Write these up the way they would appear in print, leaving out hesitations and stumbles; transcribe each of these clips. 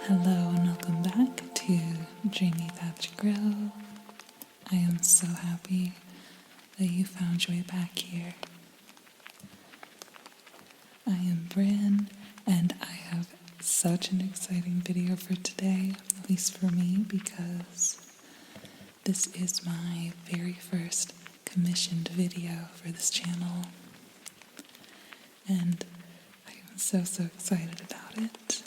Hello and welcome back to Jaime Thatch Grill. I am so happy that you found your way back here. I am Bryn and I have such an exciting video for today, at least for me, because this is my very first commissioned video for this channel. And I am so excited about it.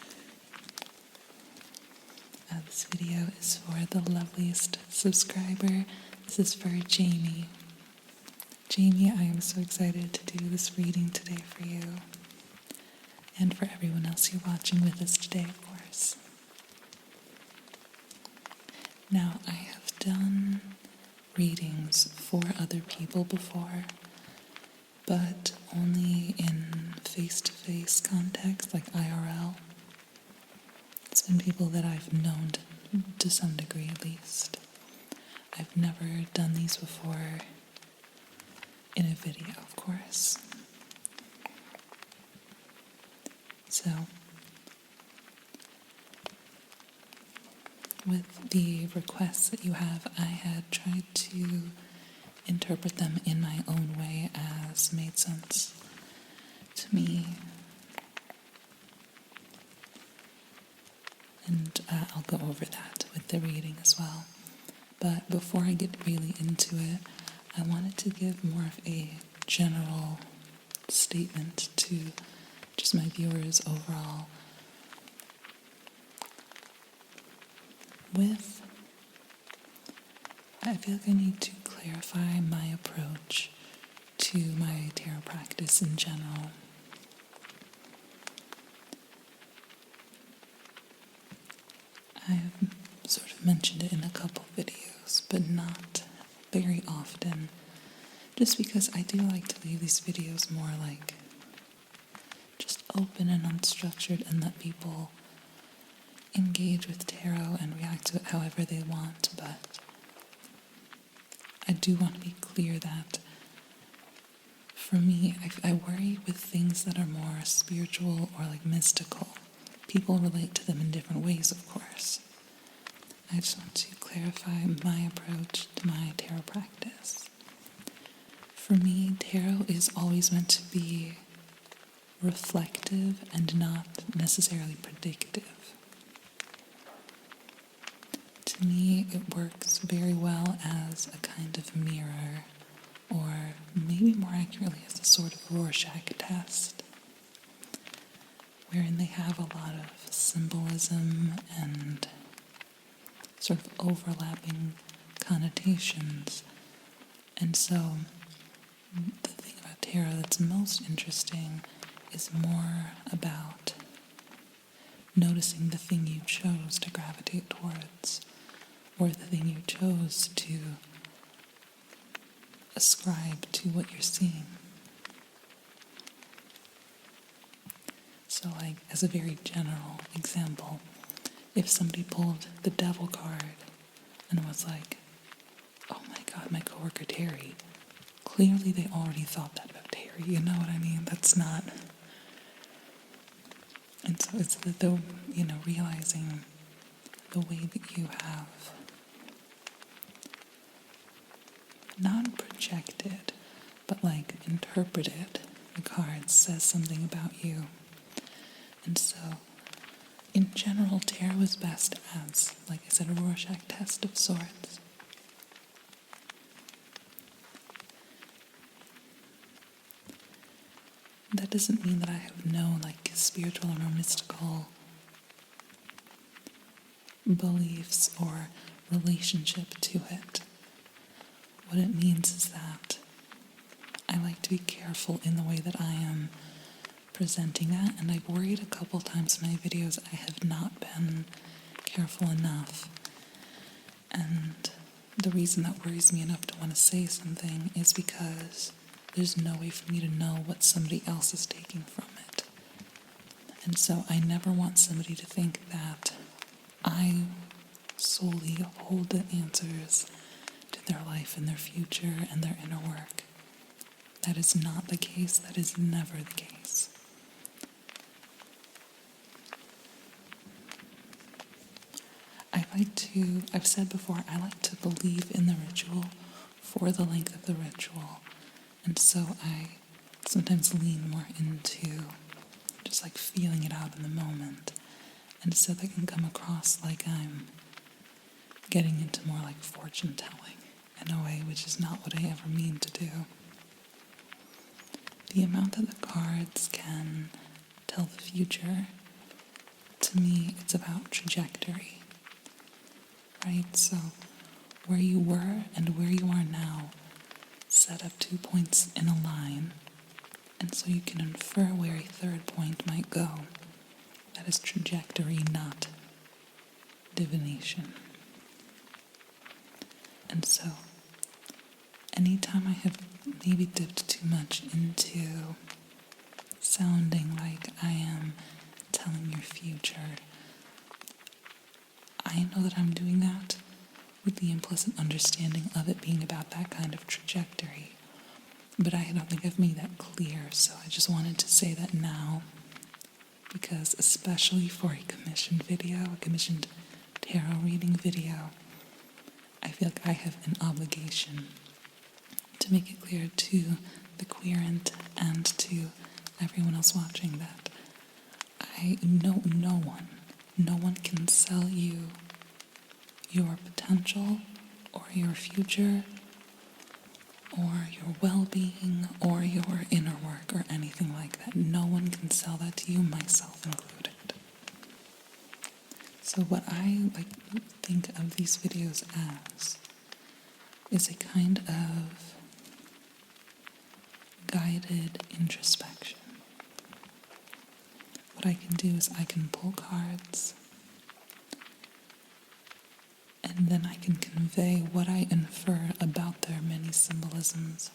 This video is for the loveliest subscriber. This is for Jaime. Jaime, I am so excited to do this reading today for you. And for everyone else here watching with us today, of course. Now, I have done readings for other people before, but only in face-to-face context, like IRL. It's been people that I've known to some degree at least. I've never done these before in a video, of course. So, with the requests that you have, I had tried to interpret them in my own way as made sense to me. And I'll go over that with the reading as well. But before I get really into it, I wanted to give more of a general statement to just my viewers overall. I feel like I need to clarify my approach to my tarot practice in general. I've sort of mentioned it in a couple videos, but not very often, just because I do like to leave these videos more like just open and unstructured and let people engage with tarot and react to it however they want. But I do want to be clear that for me, I worry with things that are more spiritual or like mystical. People relate to them in different ways, of course. I just want to clarify my approach to my tarot practice. For me, tarot is always meant to be reflective and not necessarily predictive. To me, it works very well as a kind of mirror, or maybe more accurately as a sort of Rorschach test, wherein they have a lot of symbolism and sort of overlapping connotations. And so the thing about tarot that's most interesting is more about noticing the thing you chose to gravitate towards, or the thing you chose to ascribe to what you're seeing. So, like, as a very general example, if somebody pulled the devil card and was like, oh my god, my coworker Terry, clearly they already thought that about Terry, you know what I mean? That's not... And so it's the realizing the way that you have not projected, but like interpreted the cards says something about you. And so, in general, tarot is best as, like I said, a Rorschach test of sorts. That doesn't mean that I have no, like, spiritual or mystical beliefs or relationship to it. What it means is that I like to be careful in the way that I am presenting that, and I've worried a couple times in my videos I have not been careful enough. And the reason that worries me enough to want to say something is because there's no way for me to know what somebody else is taking from it. And so I never want somebody to think that I solely hold the answers to their life and their future and their inner work. That is not the case. That is never the case. I've said before, I like to believe in the ritual for the length of the ritual. And so I sometimes lean more into just like feeling it out in the moment. And so that can come across like I'm getting into more like fortune telling in a way, which is not what I ever mean to do. The amount that the cards can tell the future, to me, it's about trajectory, right? So where you were and where you are now set up 2 points in a line, and so you can infer where a third point might go. That is trajectory, not divination. And so, anytime I have maybe dipped too much into sounding like I am telling your future, I know that I'm doing that with the implicit understanding of it being about that kind of trajectory. But I don't think I've made that clear, so I just wanted to say that now, because especially for a commissioned video, a commissioned tarot reading video, I feel like I have an obligation to make it clear to the querent and to everyone else watching that I know no one can sell you your potential or your future or your well-being or your inner work or anything like that. No one can sell that to you, myself included. So what I think of these videos as is a kind of guided introspection. What I can do is I can pull cards and then I can convey what I infer about their many symbolisms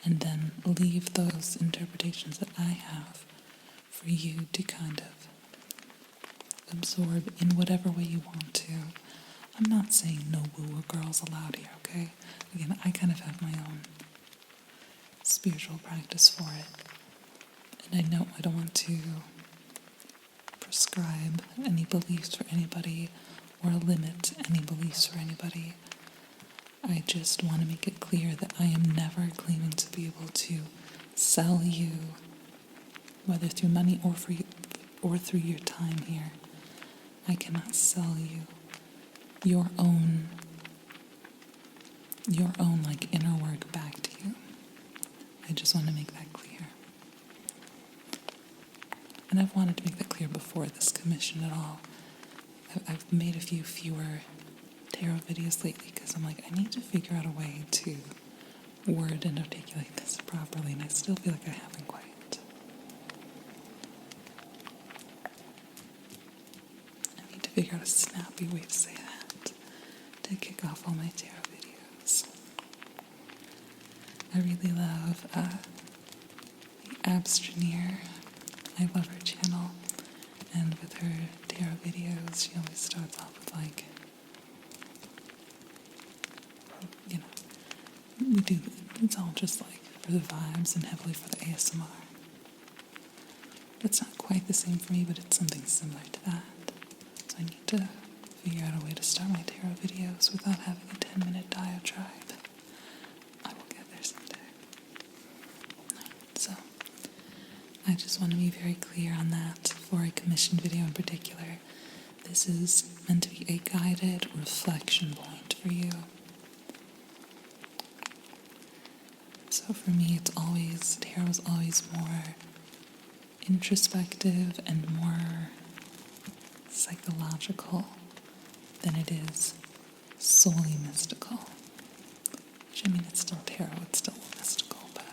and then leave those interpretations that I have for you to kind of absorb in whatever way you want to. I'm not saying no woo or girls allowed here, okay? Again, I kind of have my own spiritual practice for it. And I know I don't want to prescribe any beliefs for anybody or limit any beliefs for anybody. I just want to make it clear that I am never claiming to be able to sell you, whether through money or through your time here. I cannot sell you your own like inner work back to you. I just want to make that clear. And I've wanted to make that clear before this commission at all. I've made a fewer tarot videos lately because I'm like, I need to figure out a way to word and articulate this properly, and I still feel like I haven't quite. I need to figure out a snappy way to say that to kick off all my tarot videos. I really love the Abstraneer. I love her channel, and with her tarot videos, she always starts off with it's all just like for the vibes and heavily for the ASMR. It's not quite the same for me, but it's something similar to that. So I need to figure out a way to start my tarot videos without having a 10-minute diatribe. I will get there someday. So I just want to be very clear on that for a commissioned video in particular. This is meant to be a guided reflection point for you. So for me, tarot is always more introspective and more psychological than it is solely mystical. Which, I mean, it's still tarot, it's still mystical, but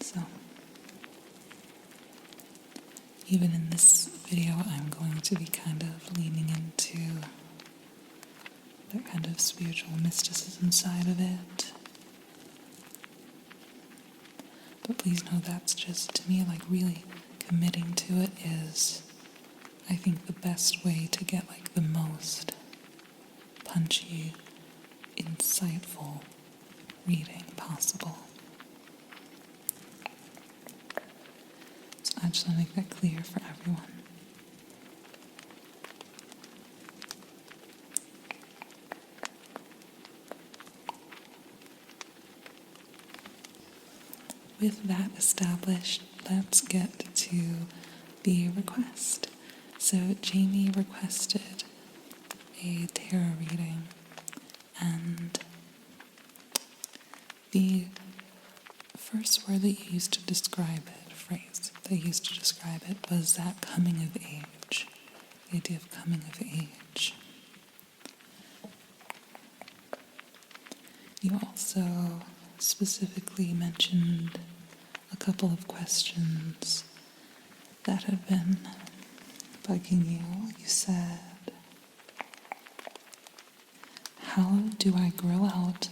so even in this video, I'm going to be kind of leaning into that kind of spiritual mysticism side of it. But please know that's just, to me, like really committing to it is, I think, the best way to get like the most punchy, insightful reading possible. So I just want to make that clear for everyone. With that established, let's get to the request. So Jaime requested a tarot reading, and the first word that you used to describe it, phrase that you used to describe it, was that coming of age, the idea of coming of age. You also specifically mentioned a couple of questions that have been bugging you. You said, how do I grow out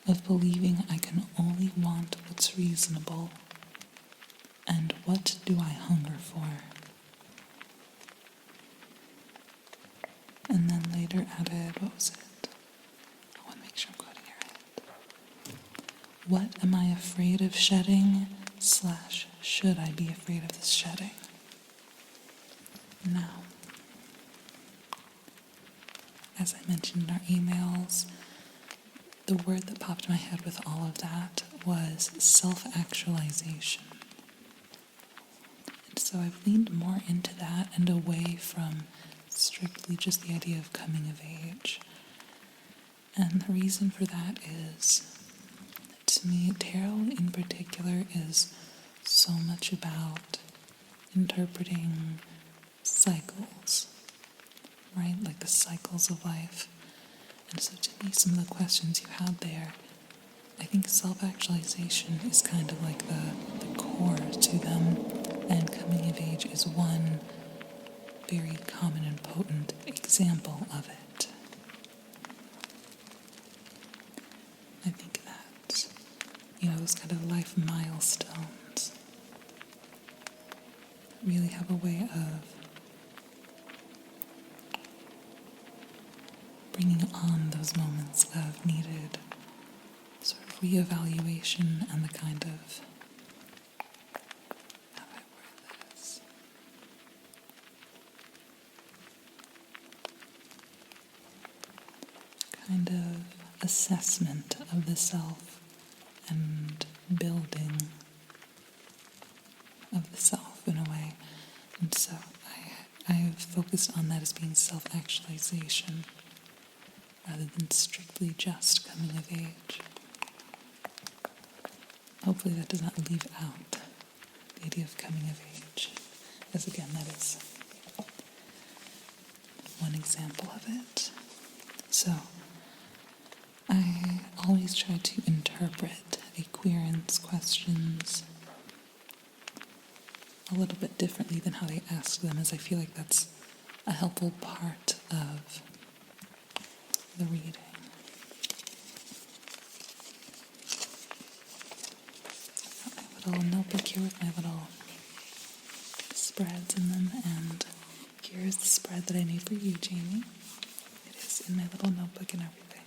of believing I can only want what's reasonable? And what do I hunger for? And then later added, what was it? I want to make sure I'm quoting it right. What am I afraid of shedding / should I be afraid of this shedding? Now, as I mentioned in our emails, the word that popped in my head with all of that was self-actualization. And so I've leaned more into that and away from strictly just the idea of coming of age. And the reason for that is, to me, tarot in particular is so much about interpreting cycles, right? Like the cycles of life. And so to me, some of the questions you had there, I think self-actualization is kind of like the core to them, and coming of age is one very common and potent example of it. I think that, those kind of life milestones really have a way of bringing on those moments of needed sort of reevaluation and the kind of, how do I word this? Kind of assessment of the self and building of the self in a way. And so I've focused on that as being self-actualization rather than strictly just coming of age. Hopefully that does not leave out the idea of coming of age, as again, that is one example of it. So I always try to interpret a queerance questions a little bit differently than how they ask them, as I feel like that's a helpful part of the reading. Got my little notebook here with my little spreads in them, and here's the spread that I made for you, Jaime. It is in my little notebook and everything.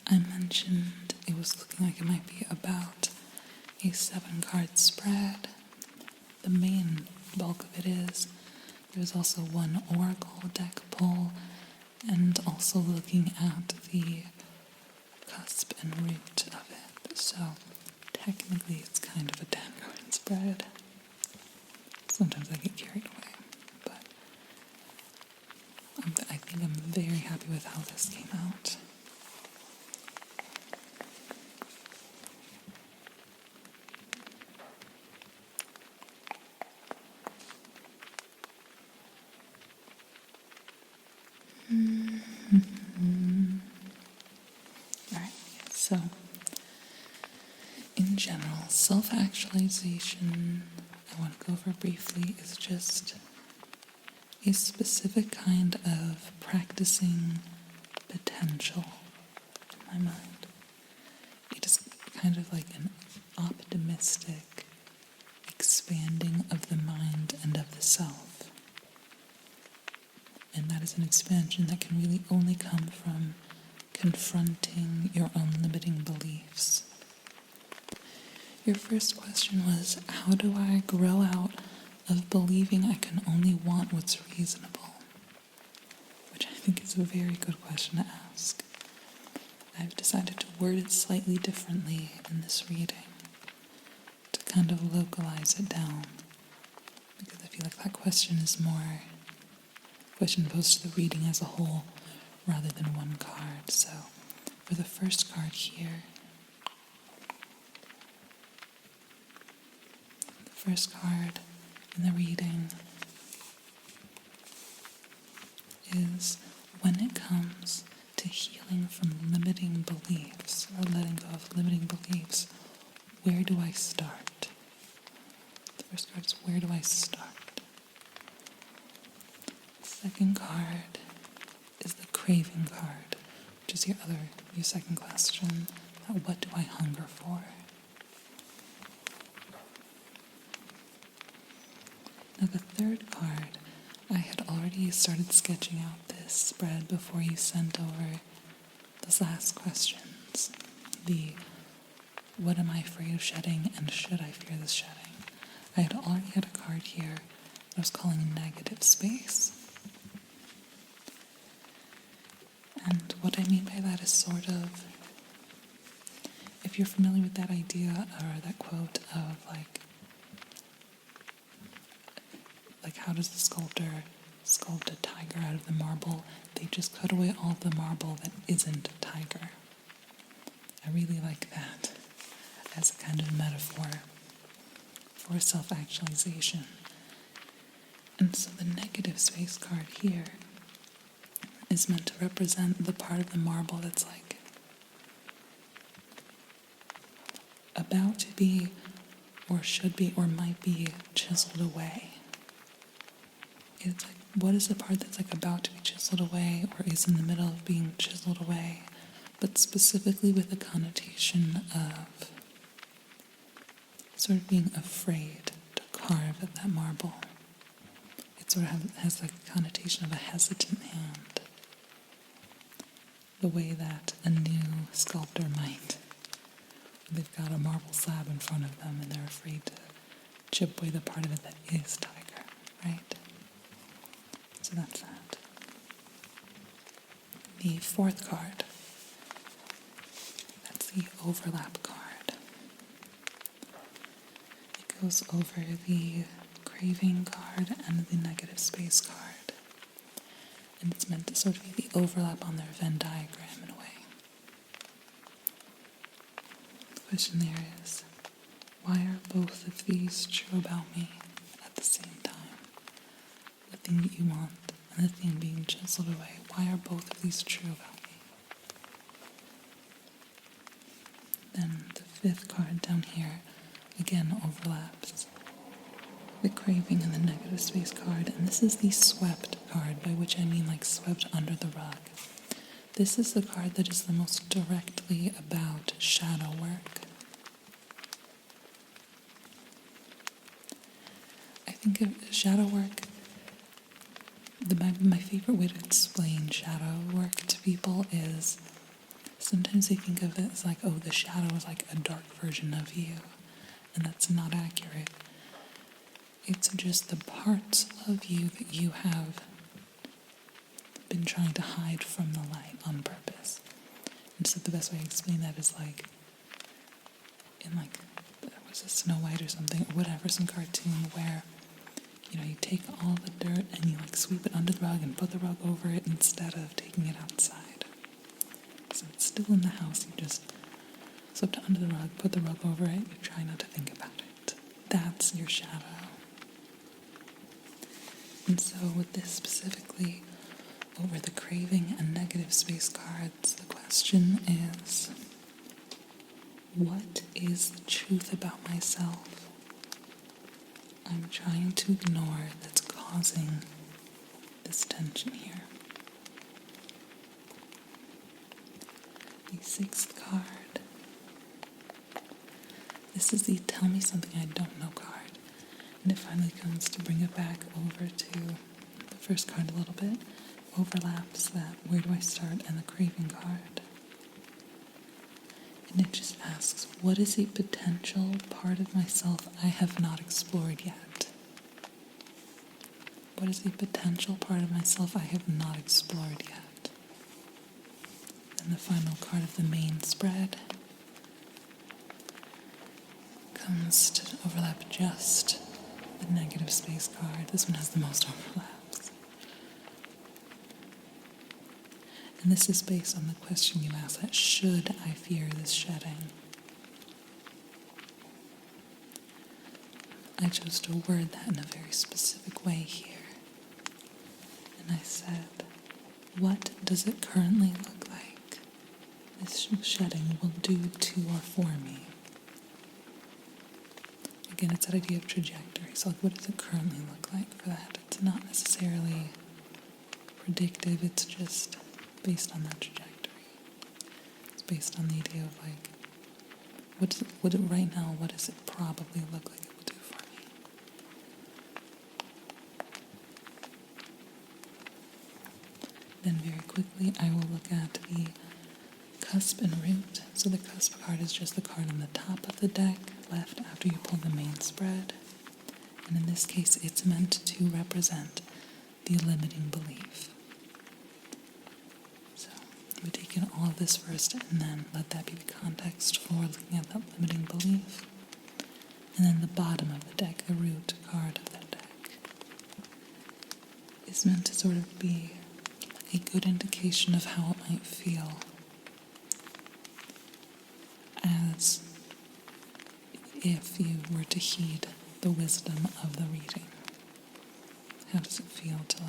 I mentioned it was looking like it might be about a 7-card spread. The main bulk of it is there's also one oracle deck pull, and also looking at the cusp and root of it. So technically it's kind of a 10-card spread. Sometimes I get carried away, but I think I'm very happy with how this came out. Alright, so in general, self-actualization, I want to go over briefly, is just a specific kind of practicing potential in my mind. It is kind of like an optimistic expanding of the mind and of the self. And that is an expansion that can really only come from confronting your own limiting beliefs. Your first question was, how do I grow out of believing I can only want what's reasonable? Which I think is a very good question to ask. I've decided to word it slightly differently in this reading to kind of localize it down, because I feel like that question is more a question posed to the reading as a whole rather than one card. So for the first card here, the first card in the reading is, when it comes to healing from limiting beliefs or letting go of limiting beliefs, where do I start? The first card is, where do I start? The second card is the craving card, which is your second question, about what do I hunger for? Now the third card, I had already started sketching out this spread before you sent over those last questions. The what am I afraid of shedding and should I fear this shedding? I had already had a card here that I was calling negative space. And what I mean by that is sort of, if you're familiar with that idea or that quote of like how does the sculptor sculpt a tiger out of the marble? They just cut away all the marble that isn't a tiger. I really like that as a kind of metaphor for self-actualization. And so the negative space card here is meant to represent the part of the marble that's like about to be or should be or might be chiseled away. It's like, what is the part that's like about to be chiseled away or is in the middle of being chiseled away, but specifically with a connotation of sort of being afraid to carve at that marble. It sort of has like a connotation of a hesitant hand, the way that a new sculptor might. They've got a marble slab in front of them and they're afraid to chip away the part of it that is tiger, right? So that's that. The fourth card, that's the overlap card. It goes over the craving card and the negative space card. And it's meant to sort of be the overlap on their Venn diagram in a way. The question there is, why are both of these true about me at the same time? The thing that you want and the thing being chiseled away. Why are both of these true about me? Then the fifth card down here again overlaps the craving and the negative space card, and this is the swept card, by which I mean like swept under the rug. This is the card that is the most directly about shadow work. I think of shadow work, my favorite way to explain shadow work to people is sometimes they think of it as like, oh, the shadow is like a dark version of you, and that's not accurate. It's just the parts of you that you have been trying to hide from the light on purpose. And so the best way to explain that is like, in like, was it Snow White or something, or whatever, some cartoon where, you know, you take all the dirt and you like sweep it under the rug and put the rug over it instead of taking it outside. So it's still in the house, you just sweep it under the rug, put the rug over it, you try not to think about it. That's your shadow. And so with this specifically, over the craving and negative space cards, the question is, what is the truth about myself I'm trying to ignore that's causing this tension here? The sixth card. This is the tell me something I don't know card. And it finally comes to bring it back over to the first card a little bit. Overlaps that where do I start and the craving card. And it just asks, what is a potential part of myself I have not explored yet? What is a potential part of myself I have not explored yet? And the final card of the main spread comes to overlap just the negative space card. This one has the most overlaps. And this is based on the question you asked, that should I fear this shedding? I chose to word that in a very specific way here. And I said, what does it currently look like this shedding will do to or for me? Again, it's that idea of trajectory. So what does it currently look like for that? It's not necessarily predictive, it's just based on that trajectory. It's based on the idea of right now, what does it probably look like it will do for me? Then very quickly, I will look at the cusp and root. So the cusp card is just the card on the top of the deck, left after you pull the main spread. And in this case, it's meant to represent the limiting belief. So we take in all of this first and then let that be the context for looking at that limiting belief. And then the bottom of the deck, the root card of that deck, is meant to sort of be a good indication of how it might feel as if you were to heed the wisdom of the reading. How does it feel to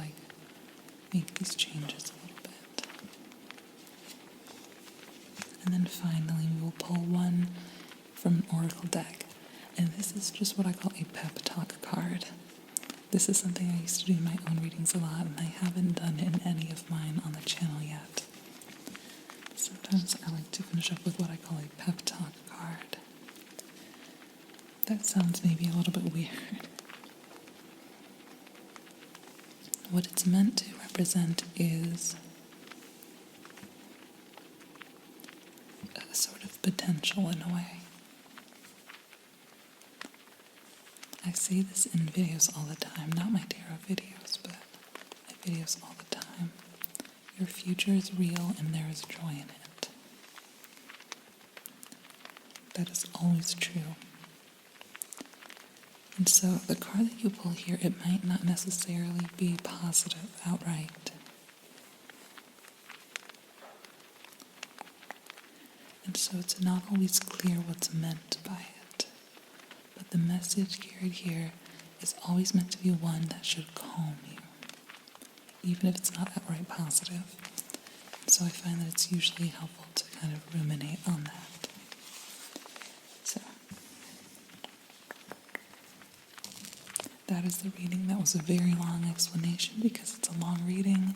make these changes a little bit? And then finally we will pull one from an oracle deck. And this is just what I call a pep talk card. This is something I used to do in my own readings a lot, and I haven't done it in any of mine on the channel yet. Sometimes I like to finish up with what I call a pep talk card. That sounds maybe a little bit weird. What it's meant to represent is a sort of potential in a way. I say this in videos all the time, not my tarot videos, but my videos all the time. Your future is real and there is joy in it. That is always true. And so the card that you pull here, it might not necessarily be positive outright. And so it's not always clear what's meant by it. But the message carried here is always meant to be one that should calm you, even if it's not outright positive. So I find that it's usually helpful to kind of ruminate on that. So that is the reading. That was a very long explanation because it's a long reading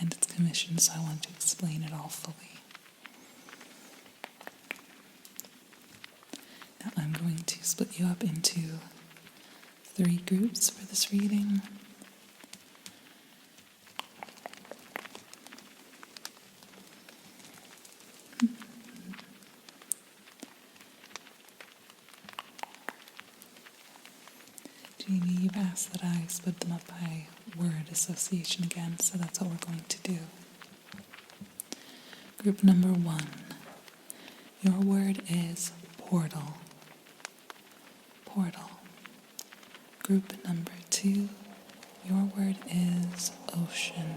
and it's commissioned, so I wanted to explain it all fully. Now I'm going to split you up into 3 groups for this reading. Jaime, you've asked that I split them up by word association again, so that's what we're going to do. Group number 1. Your word is portal. Portal. Group number 2. Your word is ocean.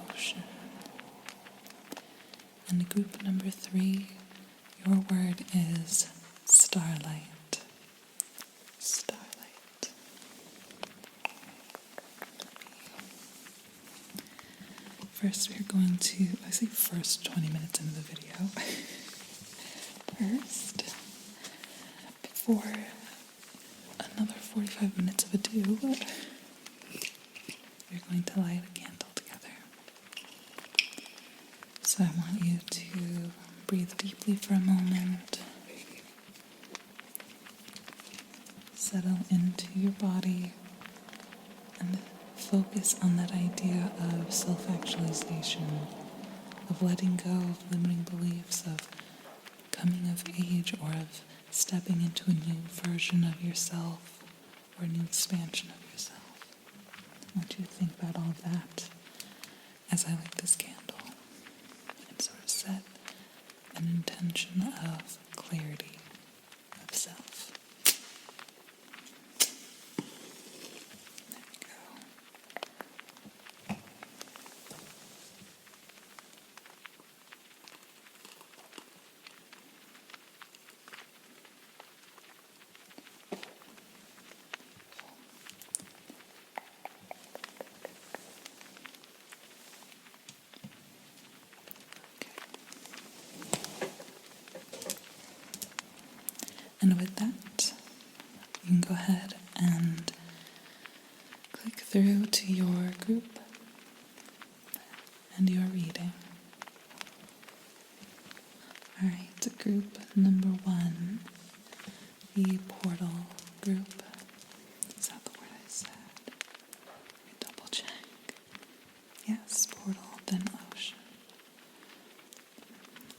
Ocean. And group number 3. Your word is starlight. Starlight. First, we're going to, I say first 20 minutes into the video. First, before another 45 minutes of ado, we're going to light a candle together. So I want you to breathe deeply for a moment. Settle into your body and focus on that idea of self-actualization, of letting go of limiting beliefs, of coming of age or of stepping into a new version of yourself or a new expansion of yourself. I want you to think about all of that as I light this candle and sort of set an intention of clarity of self. There we go. And with that, you can go ahead and click through to your group and your reading. Alright, group number 1, the portal group. Is that the word I said? Let me double check. Yes, portal, then ocean.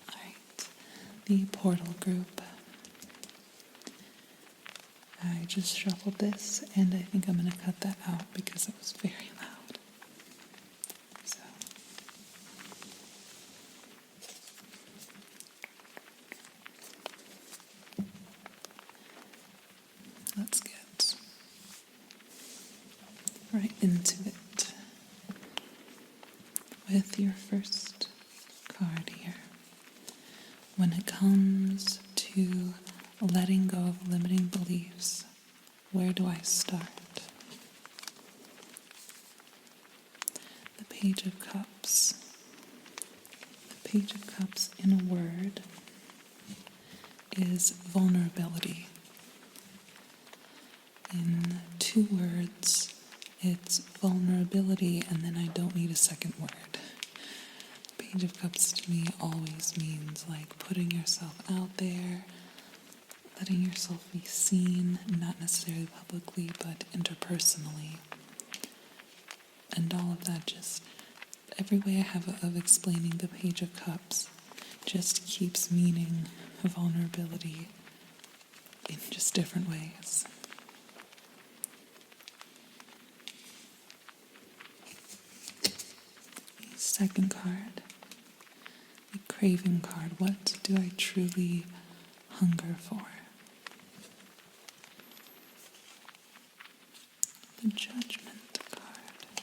Alright, the portal group. I just shuffled this, and I think I'm going to cut that out because it was very loud. So, let's get right into it with your first card here. When it comes to letting go of limiting beliefs, where do I start? The Page of Cups. The Page of Cups in a word is vulnerability. In 2 words, it's vulnerability, and then I don't need a second word. Page of Cups to me always means like putting yourself out there, letting yourself be seen, not necessarily publicly, but interpersonally. And all of that, just every way I have of explaining the Page of Cups just keeps meaning vulnerability in just different ways. The second card, the craving card. What do I truly hunger for? The Judgment card.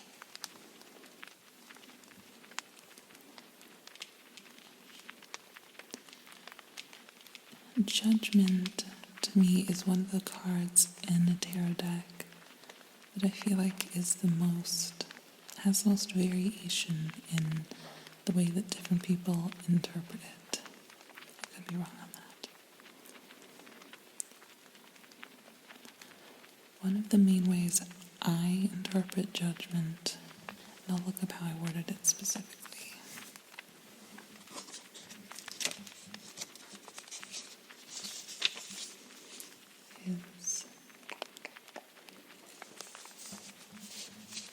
Judgment to me is one of the cards in the tarot deck that I feel like has the most variation in the way that different people interpret it. I could be wrong on that. One of the main ways I interpret judgment, and I'll look up how I worded it specifically, is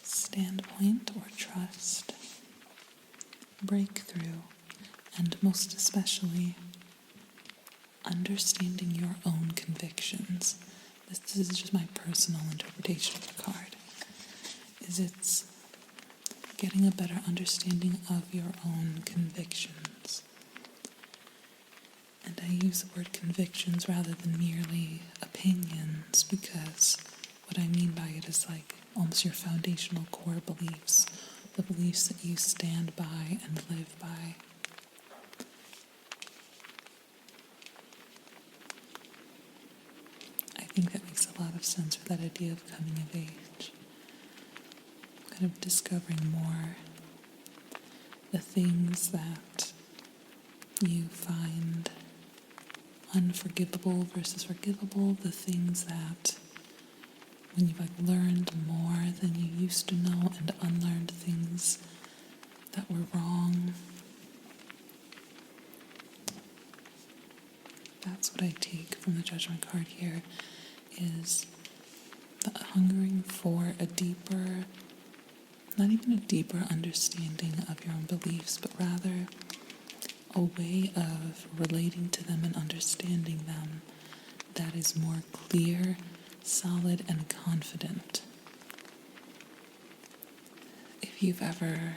standpoint or trust, breakthrough, and most especially understanding your own convictions. This is just my personal interpretation of the card. It's getting a better understanding of your own convictions. And I use the word convictions rather than merely opinions, because what I mean by it is like almost your foundational core beliefs, the beliefs that you stand by and live by. I think that makes a lot of sense for that idea of coming of age. Kind of discovering more the things that you find unforgivable versus forgivable, the things that when you've learned more than you used to know and unlearned things that were wrong. That's what I take from the Judgment card here, is the hungering for a deeper, not even a deeper understanding of your own beliefs, but rather a way of relating to them and understanding them that is more clear, solid, and confident. If you've ever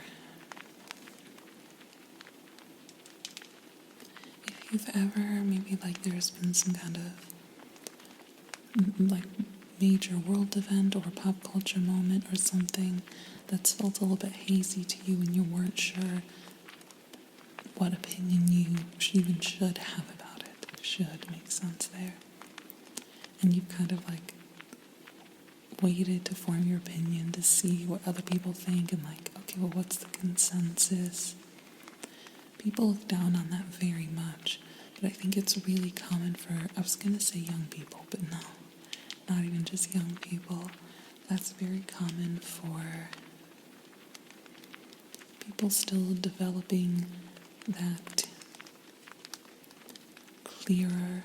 maybe like there's been some kind of like major world event or pop culture moment or something that's felt a little bit hazy to you and you weren't sure what opinion you even should have about it. Should make sense there. And you've kind of like waited to form your opinion to see what other people think and like, okay, well, what's the consensus? People look down on that very much, but I think it's really common for, I was going to say young people, but no, not even just young people. That's very common for people still developing that clearer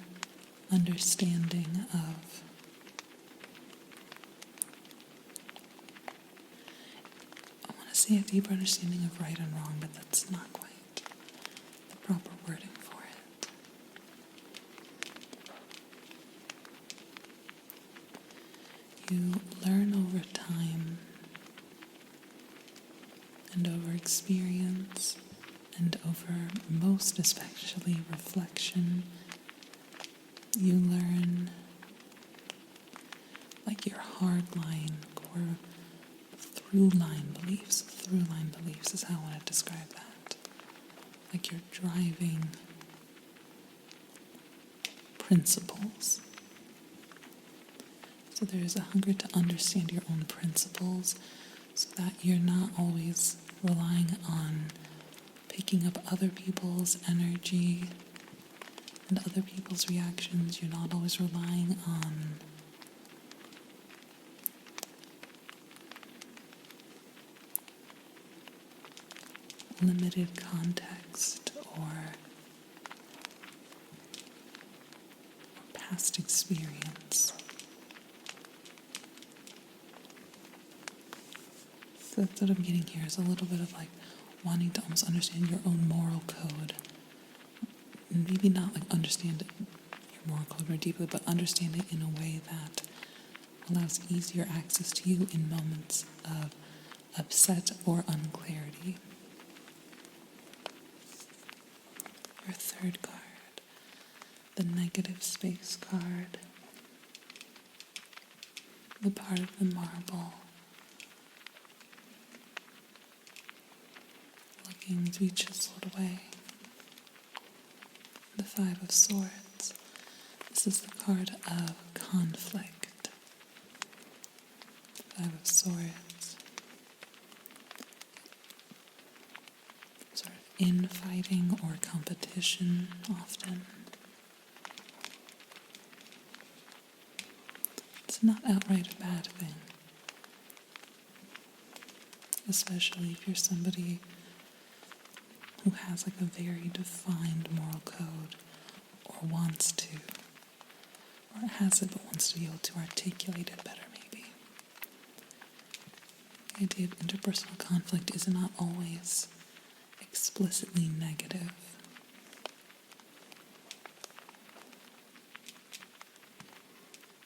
understanding of I want to say a deeper understanding of right and wrong, but that's not quite the proper wording for it. You learn over time and over experience and over most especially reflection. You learn like your hardline core through-line beliefs. Through-line beliefs is how I want to describe that. Like your driving principles. So there's a hunger to understand your own principles so that you're not always relying on picking up other people's energy and other people's reactions. You're not always relying on limited context or past experience. So that's what I'm getting here is a little bit of like wanting to almost understand your own moral code. And maybe not like understand your moral code more deeply, but understand it in a way that allows easier access to you in moments of upset or unclarity. Your third card, the negative space card, the part of the marble, looking to be chiseled away. The Five of Swords. This is the card of conflict. Five of Swords. Sort of infighting or competition often. It's not outright a bad thing. Especially if you're somebody who has like a very defined moral code or wants to, or has it but wants to be able to articulate it better maybe. The idea of interpersonal conflict is not always explicitly negative.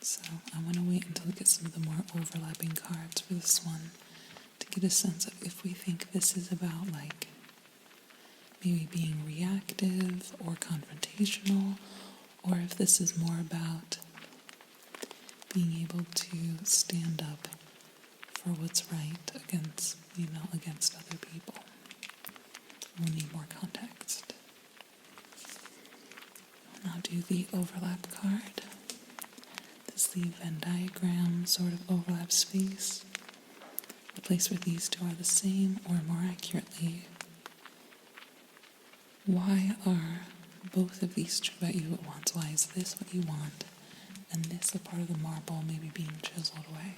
So I want to wait until we get some of the more overlapping cards for this one to get a sense of if we think this is about like maybe being reactive or confrontational, or if this is more about being able to stand up for what's right against other people. We'll need more context. I'll now do the overlap card. This is the Venn diagram sort of overlap space, the place where these two are the same, or more accurately, why are both of these true about you at once? Why is this what you want, and this a part of the marble maybe being chiseled away?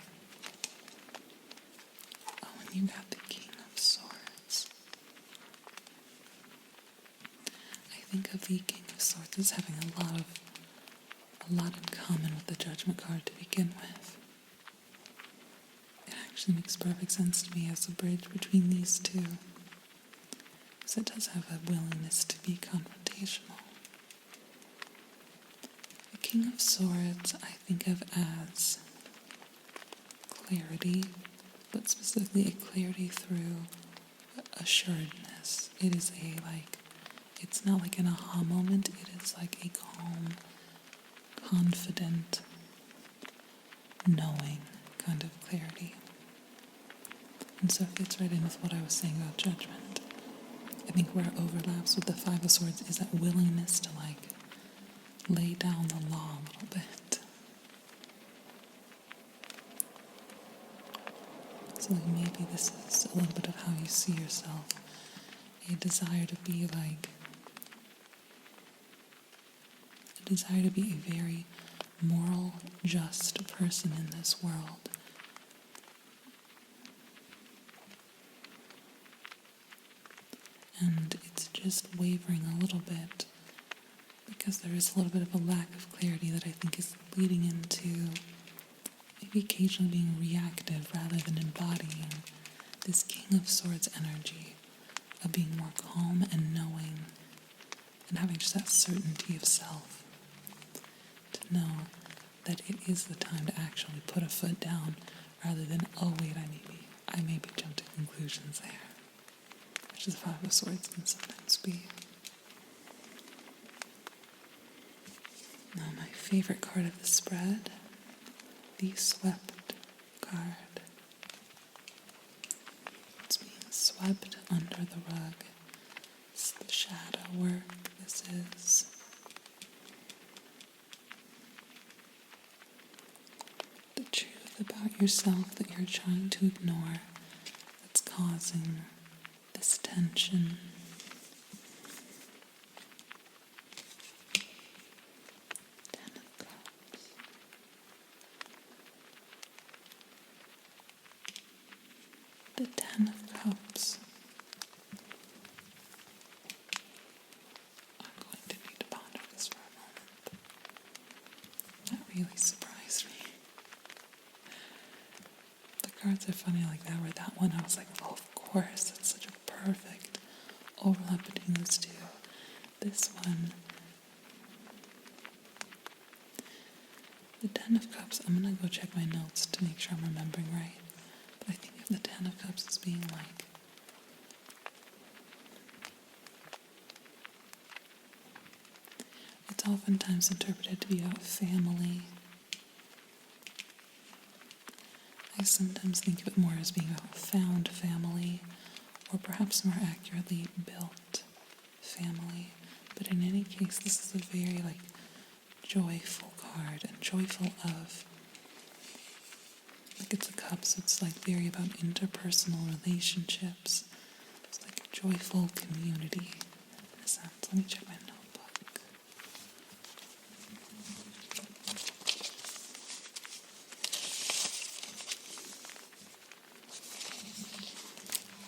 Oh, and you got the King of Swords. I think of the King of Swords as having a lot in common with the Judgment card to begin with. It actually makes perfect sense to me as a bridge between these two. Because it does have a willingness to be confrontational. King of Swords I think of as clarity, but specifically a clarity through assuredness. It is it's not like an aha moment, it is like a calm, confident, knowing kind of clarity. And so it fits right in with what I was saying about judgment. I think where it overlaps with the Five of Swords is that willingness to lay down the law a little bit. So maybe this is a little bit of how you see yourself. A desire to be a very moral, just person in this world. And it's just wavering a little bit because there is a little bit of a lack of clarity that I think is leading into maybe occasionally being reactive rather than embodying this King of Swords energy of being more calm and knowing and having just that certainty of self to know that it is the time to actually put a foot down rather than, oh wait, I maybe jumped to conclusions there. Which is the Five of Swords can sometimes be. Now my favorite card of the spread, the Swept card. It's being swept under the rug. It's the shadow work, this is. The truth about yourself that you're trying to ignore that's causing this tension. Ten of Cups. The Ten of Cups. I'm going to need to ponder this for a moment. That really surprised me. The cards are funny like that, where that one I was like, oh, of course, that's such a perfect overlap between those two. This one, the Ten of Cups, I'm going to go check my notes to make sure I'm remembering right. But I think of the Ten of Cups as being it's oftentimes interpreted to be about family. I sometimes think of it more as being about found family, or perhaps more accurately, built family. But in any case, this is a very joyful card, and joyful of, it's a cup, so it's very about interpersonal relationships. It's like a joyful community in a sense. Let me check my notebook.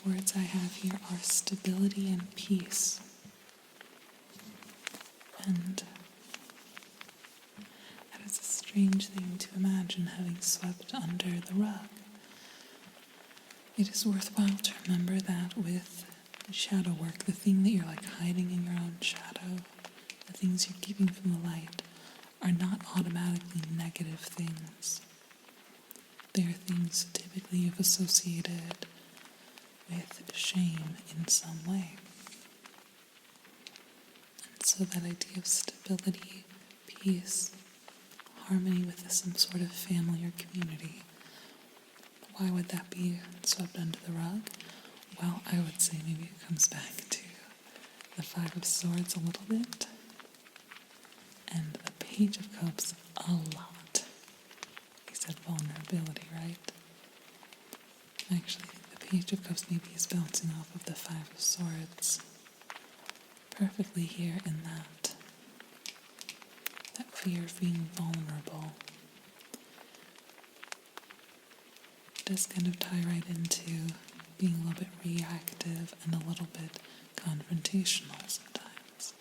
Words I have here are stability and peace. And that is a strange thing to imagine, having swept under the rug. It is worthwhile to remember that with the shadow work, the thing that you're hiding in your own shadow, the things you're keeping from the light, are not automatically negative things. They are things typically you've associated with shame in some way. And so that idea of stability, peace, harmony with some sort of family or community, why would that be swept under the rug? Well, I would say maybe it comes back to the Five of Swords a little bit, and the Page of Cups a lot. He said vulnerability, right? I actually think the Page of Cups maybe is bouncing off of the Five of Swords perfectly here in that fear of being vulnerable does kind of tie right into being a little bit reactive and a little bit confrontational sometimes.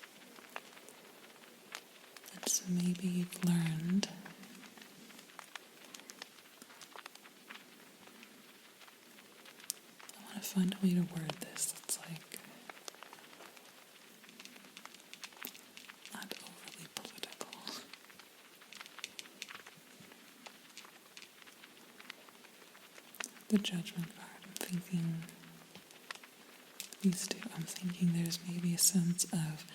And so maybe you've learned I want to find a way to word this that's not overly political. the Judgment card, I'm thinking these two. I'm thinking there's maybe a sense of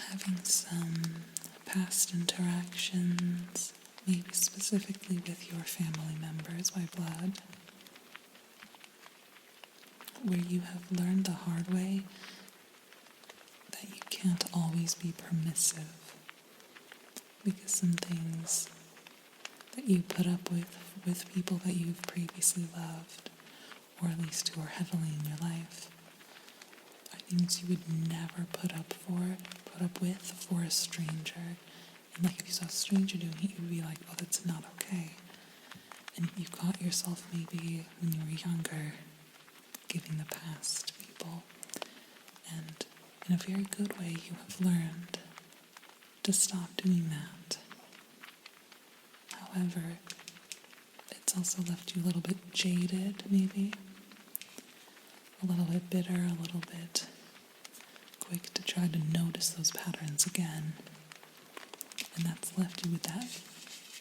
having some past interactions, maybe specifically with your family members by blood, where you have learned the hard way that you can't always be permissive, because some things that you put up with people that you've previously loved, or at least who are heavily in your life, are things you would never put up with for a stranger. And like if you saw a stranger doing it, you'd be like, oh, that's not okay. And if you caught yourself maybe when you were younger giving the past to people, and in a very good way you have learned to stop doing that. However, it's also left you a little bit jaded, maybe. A little bit bitter, a little bit quick to try to notice those patterns again. And that's left you with that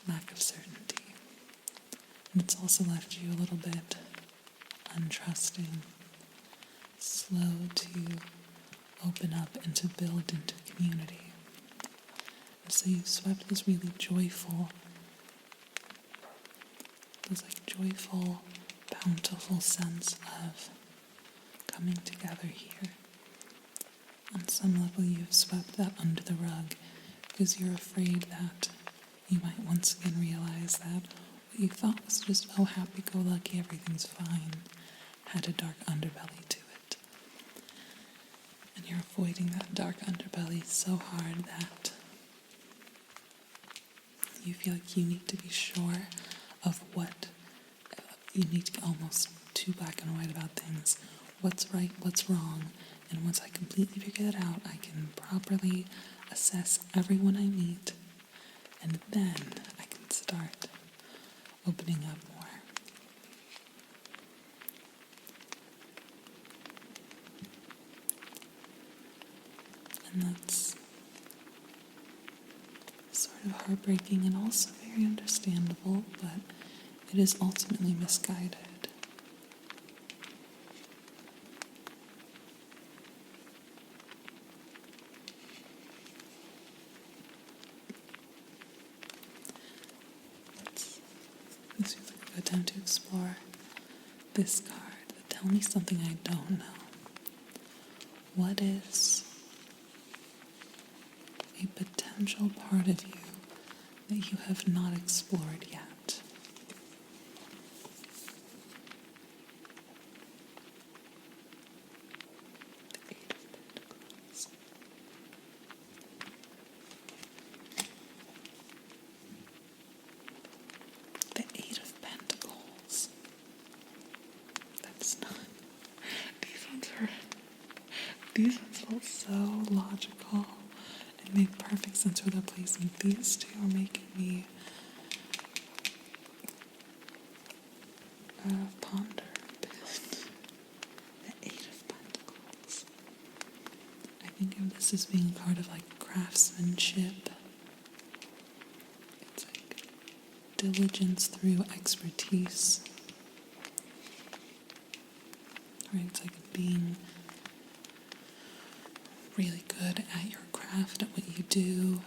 lack of certainty. And it's also left you a little bit untrusting, slow to open up and to build into community. And so you've swept this really joyful, bountiful sense of coming together here. On some level, you've swept that under the rug because you're afraid that you might once again realize that what you thought was just, oh, happy-go-lucky, everything's fine, had a dark underbelly to it. And you're avoiding that dark underbelly so hard that you feel like you need to be sure of what, you need to get almost too black and white about things. What's right, what's wrong, and once I completely figure that out, I can properly assess everyone I meet, and then I can start opening up more. And that's sort of heartbreaking and also very understandable, but it is ultimately misguided. This feels like a good time to explore this card. Tell me something I don't know. What is a potential part of you that you have not explored yet? The Eight of Pentacles. The Eight of Pentacles. That's not... These ones felt so logical and made perfect sense for their placement. These two are making me ponder a bit. The Eight of Pentacles. I think of this as being a card of like craftsmanship. It's like diligence through expertise. Right? It's like being really good at your craft, at what you do,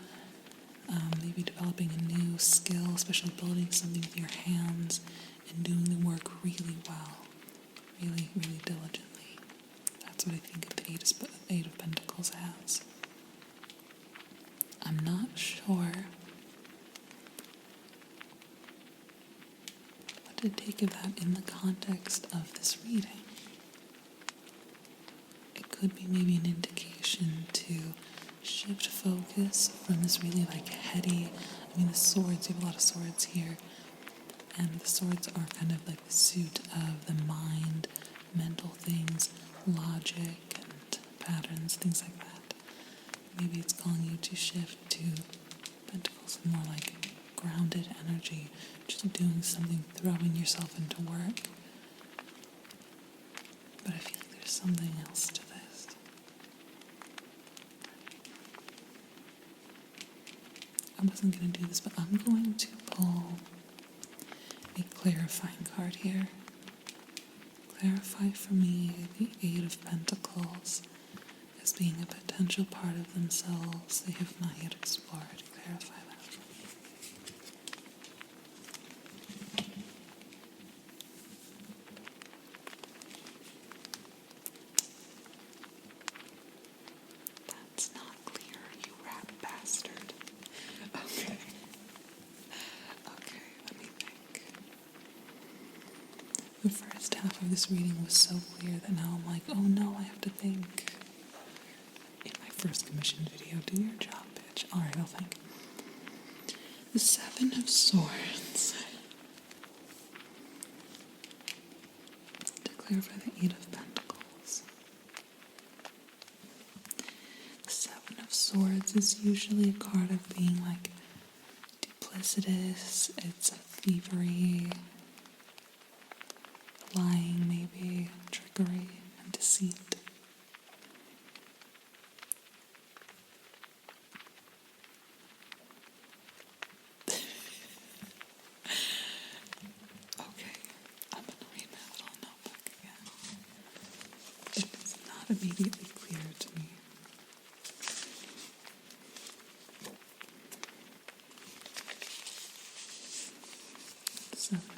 maybe developing a new skill, especially building something with your hands and doing the work really well, really, really diligently. That's what I think of the Eight of Pentacles as. I'm not sure what to take of that in the context of this reading. It could be maybe an indication to shift focus from this really like heady, the swords, you have a lot of swords here, and the swords are kind of like the suit of the mind, mental things, logic and patterns, things like that. Maybe it's calling you to shift to Pentacles, more like grounded energy, just doing something, throwing yourself into work. But I feel like there's something else to this. I wasn't going to do this, but I'm going to pull a clarifying card here. Clarify for me the Eight of Pentacles as being a potential part of themselves they have not yet explored. Clarify that for me. That's not clear, you rat bastard. Okay. Okay, let me think. The first half of this reading was so clear that now I'm like, oh no, I have to think. In my first commissioned video, do your job, bitch. Alright, I'll think. The Seven of Swords. To clarify the Eight of Pentacles. The Seven of Swords is usually a card of being like duplicitous, it's a thievery, lying maybe, trickery, and deceit. Okay, I'm gonna read my little notebook again. It is not immediately clear to me.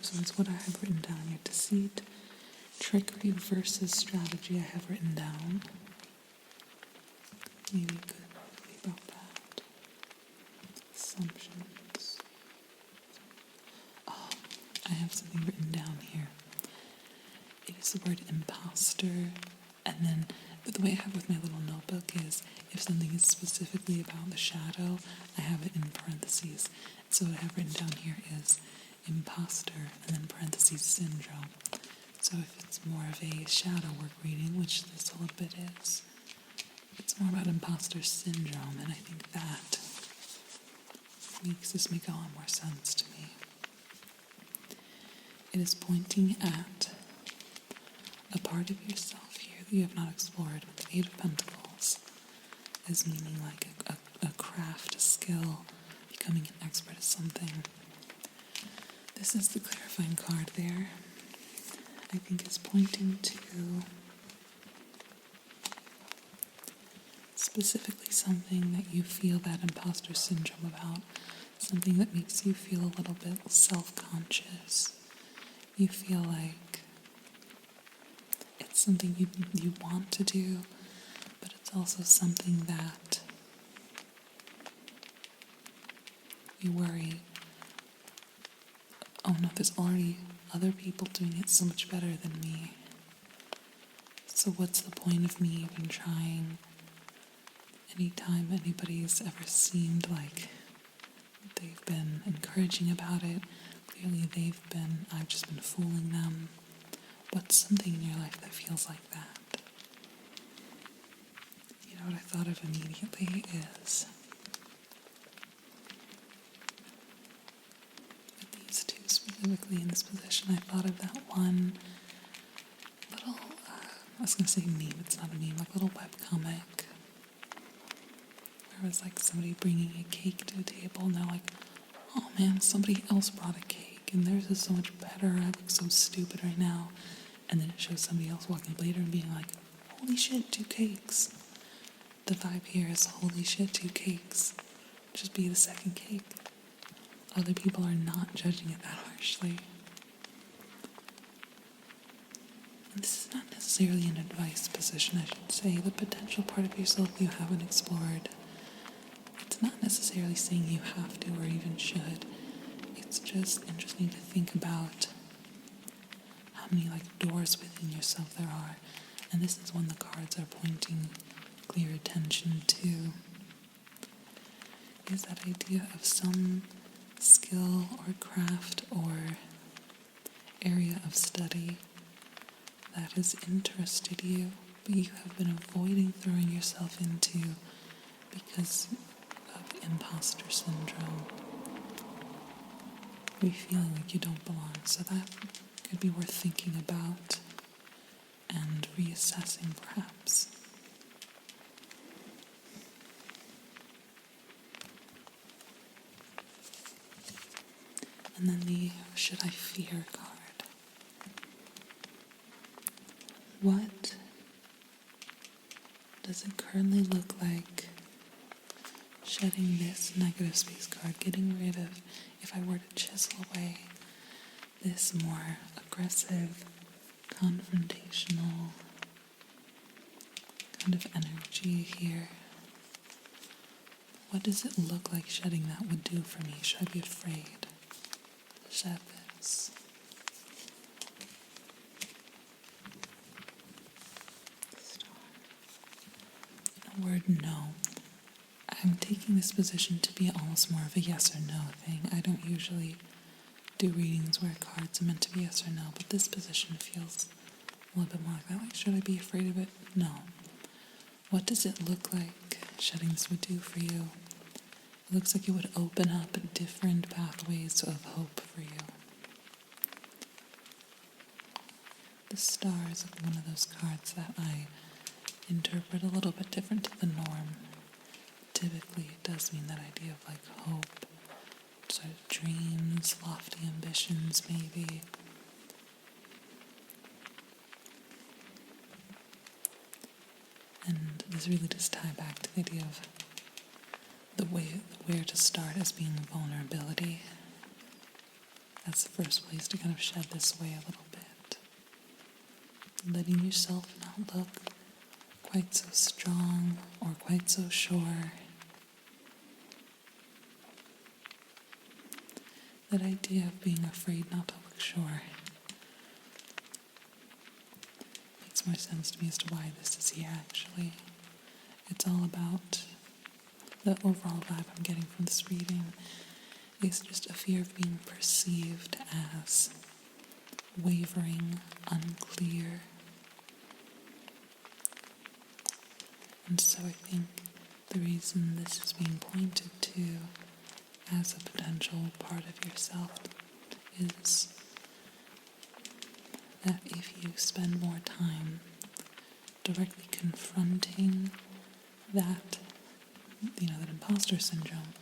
So it's what I have written down here. Deceit, trickery versus strategy I have written down. Maybe good about that. Assumptions. Oh, I have something written down here. It is the word imposter, and then the way I have with my little notebook is if something is specifically about the shadow, I have it in parentheses. So what I have written down here is imposter and then parentheses syndrome. So if it's more of a shadow work reading, which this a little bit is, it's more about imposter syndrome, and I think that makes this make a lot more sense to me. It is pointing at a part of yourself here that you have not explored with the Eight of Pentacles, as meaning like a craft, a skill, becoming an expert at something. This is the clarifying card there. I think is pointing to specifically something that you feel that imposter syndrome about, something that makes you feel a little bit self-conscious. You feel like it's something you want to do, but it's also something that you worry, oh no, there's already other people doing it so much better than me. So what's the point of me even trying? Anytime anybody's ever seemed like they've been encouraging about it, clearly I've just been fooling them. What's something in your life that feels like that? You know what I thought of immediately is with these two specifically in this position, I thought of that one little, I was going to say meme, it's not a meme, like a little webcomic where it was like somebody bringing a cake to a table and they're like, oh man, somebody else brought a cake and theirs is so much better, I look so stupid right now. And then it shows somebody else walking up later and being like, holy shit, 2 cakes. The vibe here is holy shit, 2 cakes. Just be the second cake. Other people are not judging it that harshly. And this is not necessarily an advice position, I should say. The potential part of yourself you haven't explored. It's not necessarily saying you have to or even should. It's just interesting to think about how many doors within yourself there are. And this is when the cards are pointing clear attention to. Is that idea of some skill or craft or area of study that has interested you, but you have been avoiding throwing yourself into because of imposter syndrome. Or feeling like you don't belong. So that could be worth thinking about and reassessing perhaps. And then the should I fear card. What does it currently look like shedding this negative space card, getting rid of, if I were to chisel away this more aggressive, confrontational kind of energy here? What does it look like shedding that would do for me? Should I be afraid to shed this? In a word, no. I'm taking this position to be almost more of a yes or no thing. I don't usually do readings where cards are meant to be yes or no, but this position feels a little bit more like that. Like, should I be afraid of it? No. What does it look like shedding this would do for you? It looks like it would open up different pathways of hope for you. The star is one of those cards that I interpret a little bit different to the norm. Typically, it does mean that idea of like hope, sort of dreams, lofty ambitions, maybe. And this really does tie back to the idea of where to start as being vulnerability. That's the first place to kind of shed this away a little bit. Letting yourself not look quite so strong or quite so sure. That idea of being afraid not to look sure makes more sense to me as to why this is here actually. It's all about the overall vibe I'm getting from this reading is just a fear of being perceived as wavering, unclear. And so I think the reason this is being pointed to as a potential part of yourself is that if you spend more time directly confronting that, that imposter syndrome,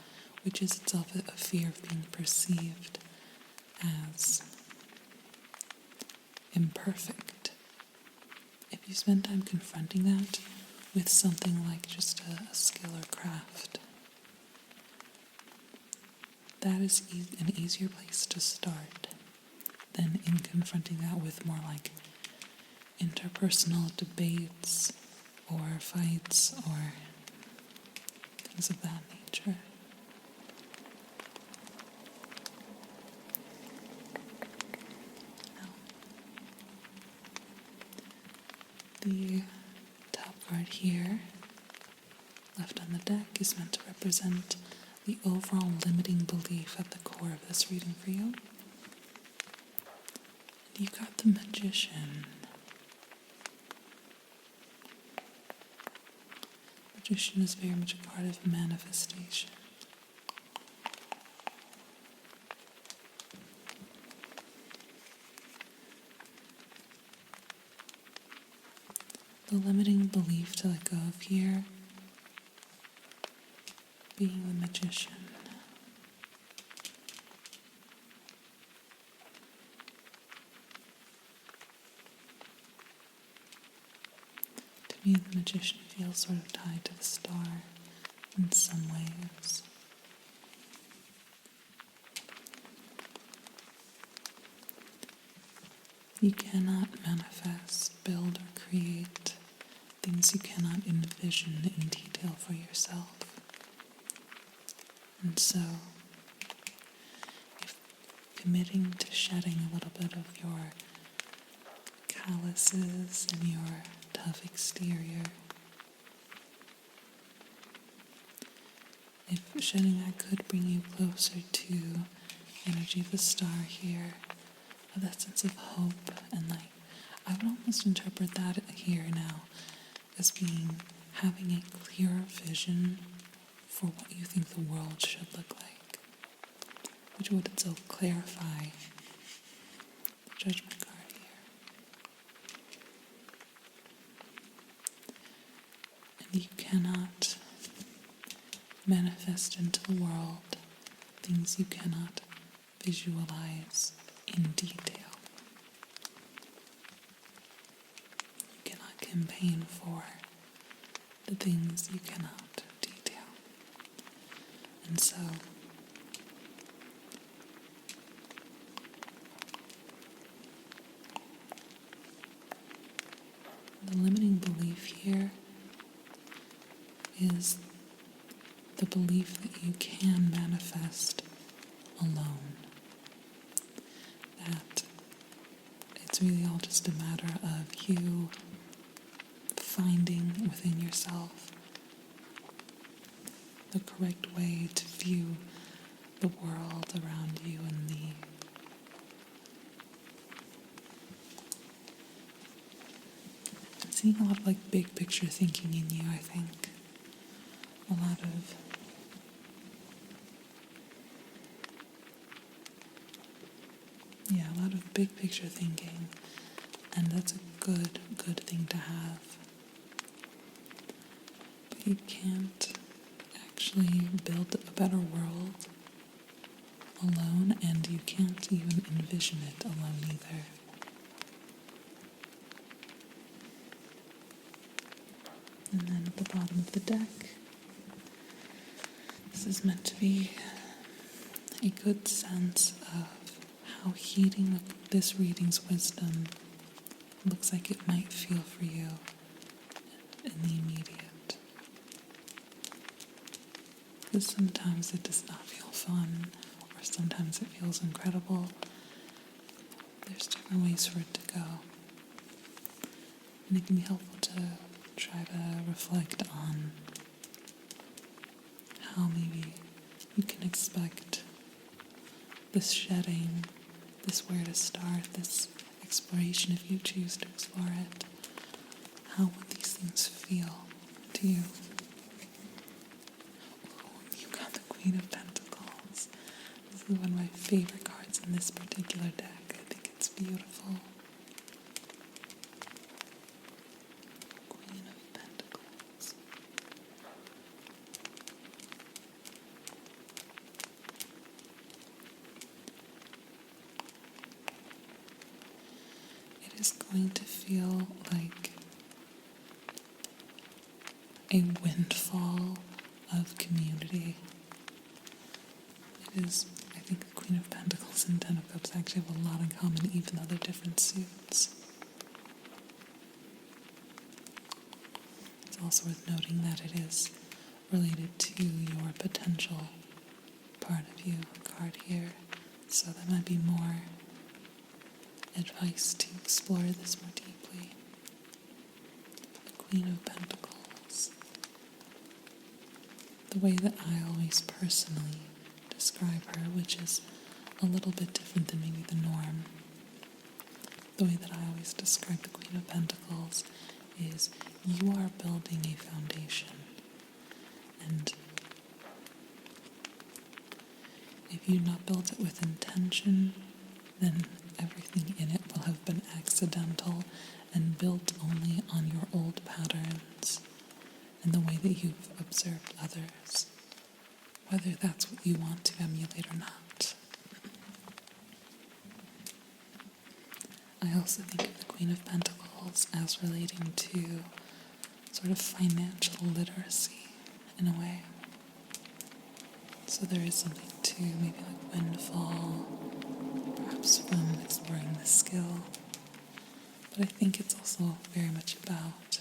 which is itself a fear of being perceived as imperfect. If you spend time confronting that with something like just a skill or craft, that is an easier place to start than in confronting that with more like interpersonal debates or fights or things of that nature. Now, the top card here, left on the deck, is meant to represent the overall limiting belief at the core of this reading for you. And you got the Magician. Magician is very much a part of manifestation. The limiting belief to let go of here, being the Magician. To me, the Magician feels sort of tied to the star in some ways. You cannot manifest, build, or create things you cannot envision in detail for yourself. And so, if committing to shedding a little bit of your calluses and your tough exterior, if shedding that could bring you closer to the energy of the star here, of that sense of hope and light, I would almost interpret that here now as having a clearer vision for what you think the world should look like, which would itself clarify the Judgment card here. And you cannot manifest into the world things you cannot visualize in detail. You cannot campaign for the things you cannot detail. And so, the limiting belief here is the belief that you can manifest alone. That it's really all just a matter of you finding within yourself the correct way to view the world around you and I'm seeing a lot of big picture thinking in you, I think. A lot of big picture thinking, and that's a good thing to have. But you can't actually build a better world alone, and you can't even envision it alone either. And then at the bottom of the deck, this is meant to be a good sense of how heeding this reading's wisdom looks like it might feel for you in the immediate. Because sometimes it does not feel fun, or sometimes it feels incredible. There's different ways for it to go. And it can be helpful to try to reflect on how maybe you can expect this shedding, this where to start, this exploration if you choose to explore it. How would these things feel to you? Ooh, you got the Queen of Pentacles. This is one of my favorite cards in this particular deck. I think it's beautiful. Queen of Pentacles. It is going to feel like a windfall of community. It is, I think the Queen of Pentacles and Ten of Cups actually have a lot in common, even though they're different suits. It's also worth noting that it is related to your potential part of you card here, so that might be more advice to explore this more deeply. The Queen of Pentacles. The way that I always personally describe her, which is a little bit different than maybe the norm. The way that I always describe the Queen of Pentacles is you are building a foundation. And if you not built it with intention, then everything in it will have been accidental and built only on your old patterns and the way that you've observed others, whether that's what you want to emulate or not. I also think of the Queen of Pentacles as relating to sort of financial literacy in a way. So there is something to maybe like windfall, perhaps from exploring the skill. But I think it's also very much about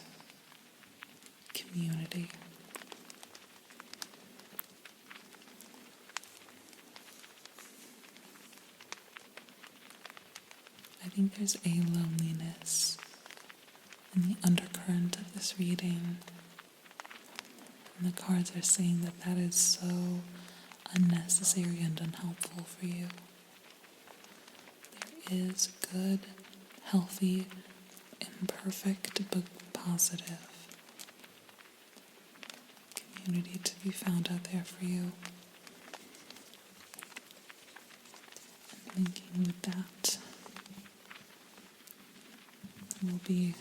community. I think there's a loneliness in the undercurrent of this reading. And the cards are saying that that is so unnecessary and unhelpful for you. There is good, healthy, imperfect, but positive community to be found out there for you. And linking with that will be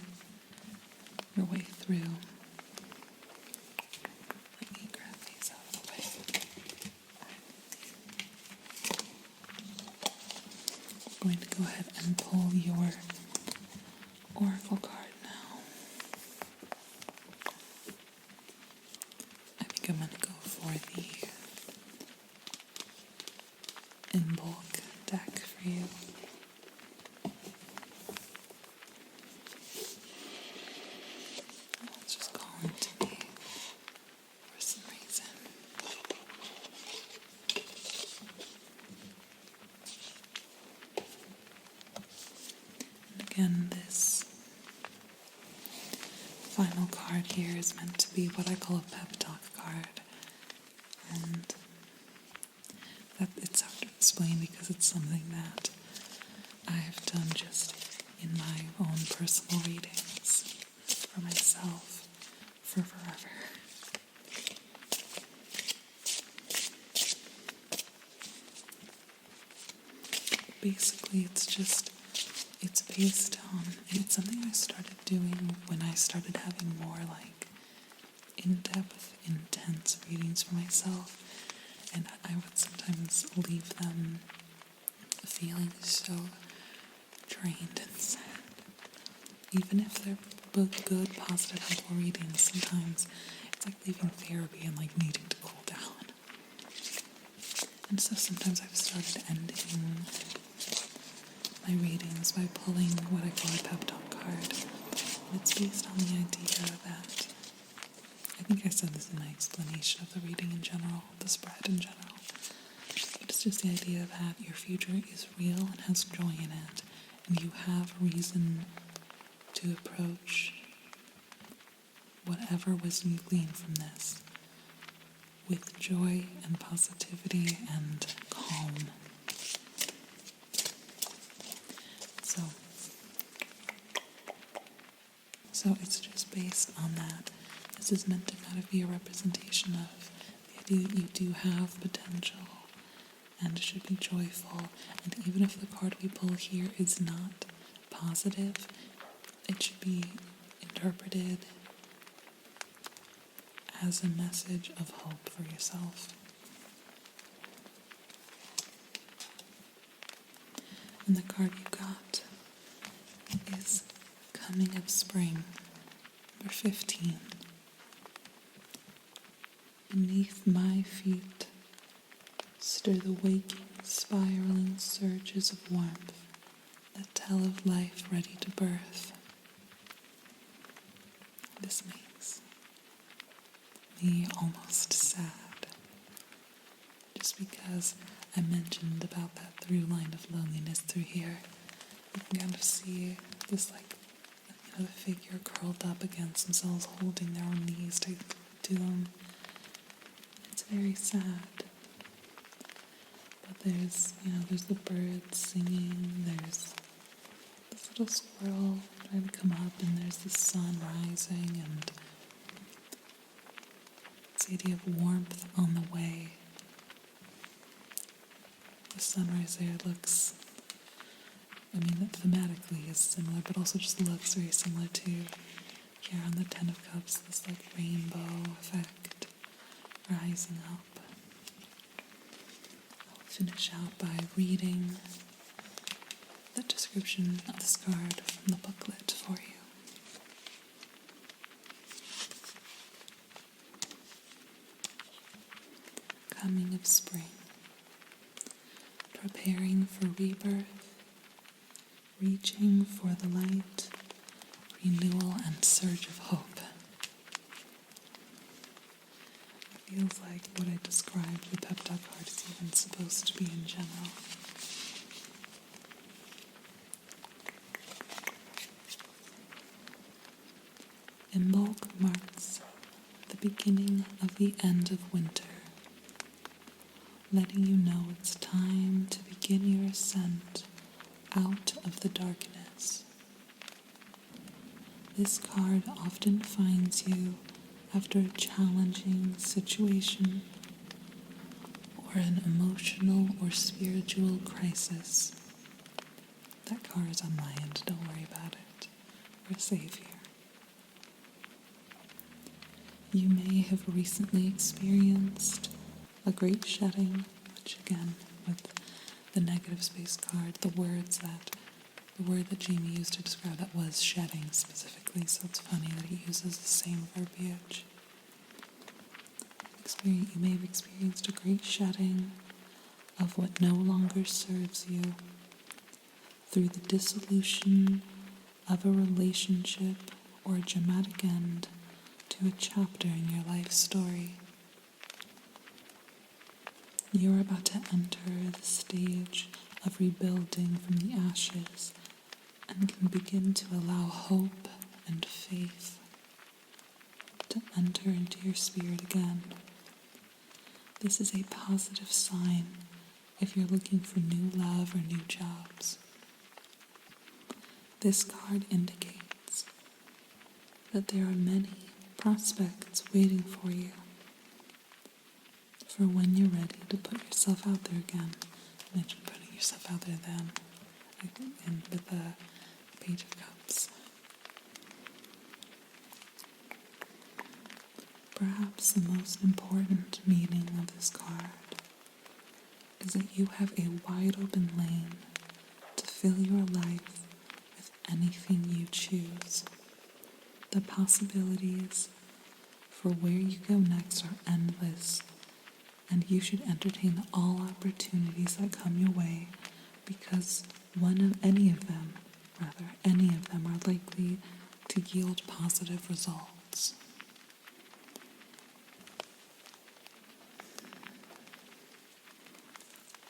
your way through. Let me grab these out of the way. going to go ahead and pull your oracle card now. I think I'm going to go for the in bulk deck for you. Let's just call it to me for some reason. And again, this final card here is meant to be what I call a pep talk card. And that it's hard to explain because it's something that I've done just in my own personal readings for myself for forever. Basically, it's based on, it's something I started doing when I started having more like in-depth, intense readings for myself, and I would sometimes leave them feeling so drained and sad. Even if they're both good, positive, helpful readings, sometimes it's like leaving therapy and like needing to cool down. And so sometimes I've started ending my readings by pulling what I call a pep talk card. And it's based on the idea that, I think I said this in my explanation of the reading in general, the spread in general, but it's just the idea that your future is real and has joy in it, and you have reason to approach whatever wisdom you glean from this with joy and positivity and calm. So it's just based on that. This is meant to kind of be a representation of the idea that you do have potential and should be joyful. And even if the card we pull here is not positive, it should be interpreted as a message of hope for yourself. And the card you got is Coming of Spring, number 15. Beneath my feet stir the waking, spiraling surges of warmth that tell of life ready to birth. This makes me almost sad, just because I mentioned about that through line of loneliness through here. You can kind of see this the figure curled up against themselves, holding their own knees to them. It's very sad. But there's the birds singing, there's this little squirrel trying to come up, and there's the sun rising, and it's the idea of warmth on the way. The sunrise there looks, thematically is similar, but also just looks very similar to here on the Ten of Cups, this rainbow effect rising up. I'll finish out by reading the description of this card from the booklet for you. Coming of spring, preparing for rebirth, reaching for the light, renewal, and surge of hope. It feels like what I described the pep talk card is even supposed to be in general. Imbolc marks the beginning of the end of winter, letting you know it's time to begin your ascent out of the darkness. This card often finds you after a challenging situation or an emotional or spiritual crisis. That card is on my end, don't worry about it. We're safe here. You may have recently experienced a great shedding, which again, with the negative space card, the word that Jaime used to describe that was shedding specifically, so it's funny that he uses the same verbiage. You may have experienced a great shedding of what no longer serves you through the dissolution of a relationship or a dramatic end to a chapter in your life story. You are about to enter the stage of rebuilding from the ashes and can begin to allow hope and faith to enter into your spirit again. This is a positive sign if you're looking for new love or new jobs. This card indicates that there are many prospects waiting for you for when you're ready to put yourself out there again. I mentioned putting yourself out there then, I think, and with the Page of Cups. Perhaps the most important meaning of this card is that you have a wide open lane to fill your life with anything you choose. The possibilities for where you go next are endless, and you should entertain all opportunities that come your way because any of them are likely to yield positive results.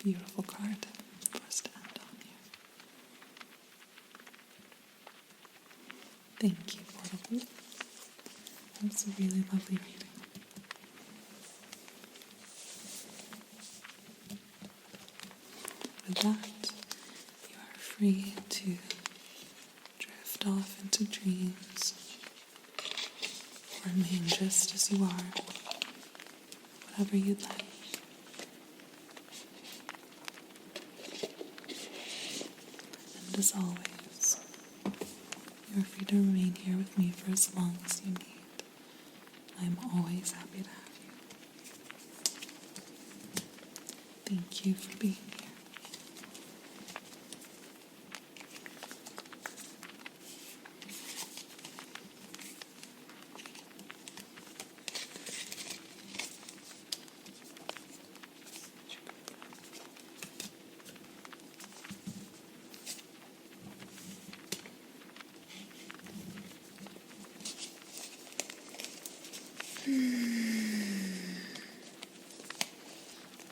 Beautiful card for us to end on here. Thank you, Portable. That was a really lovely reading. With that, you are free to drift off into dreams or remain just as you are, whatever you'd like. And as always, you are free to remain here with me for as long as you need. I'm always happy to have you. Thank you for being here.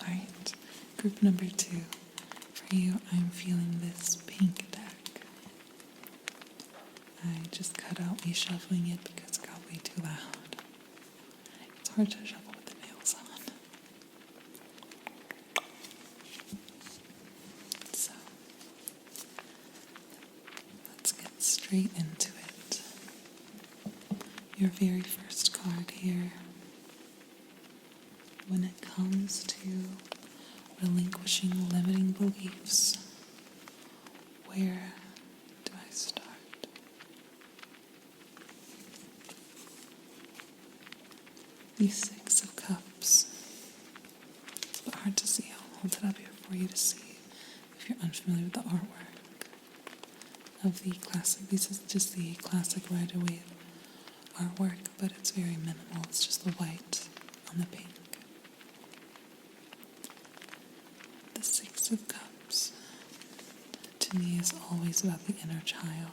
Alright, group number 2. For you, I'm feeling this pink deck. I just cut out me shuffling it because it got way too loud. It's hard to shuffle with the nails on. So, let's get straight into it. Your very first card here. When it comes to relinquishing limiting beliefs, where do I start? The Six of Cups. It's a bit hard to see. I'll hold it up here for you to see if you're unfamiliar with the artwork of the classic. This is just the classic Rider-Waite artwork, but it's very minimal. It's just the white on the pink. The Six of Cups, to me, is always about the inner child.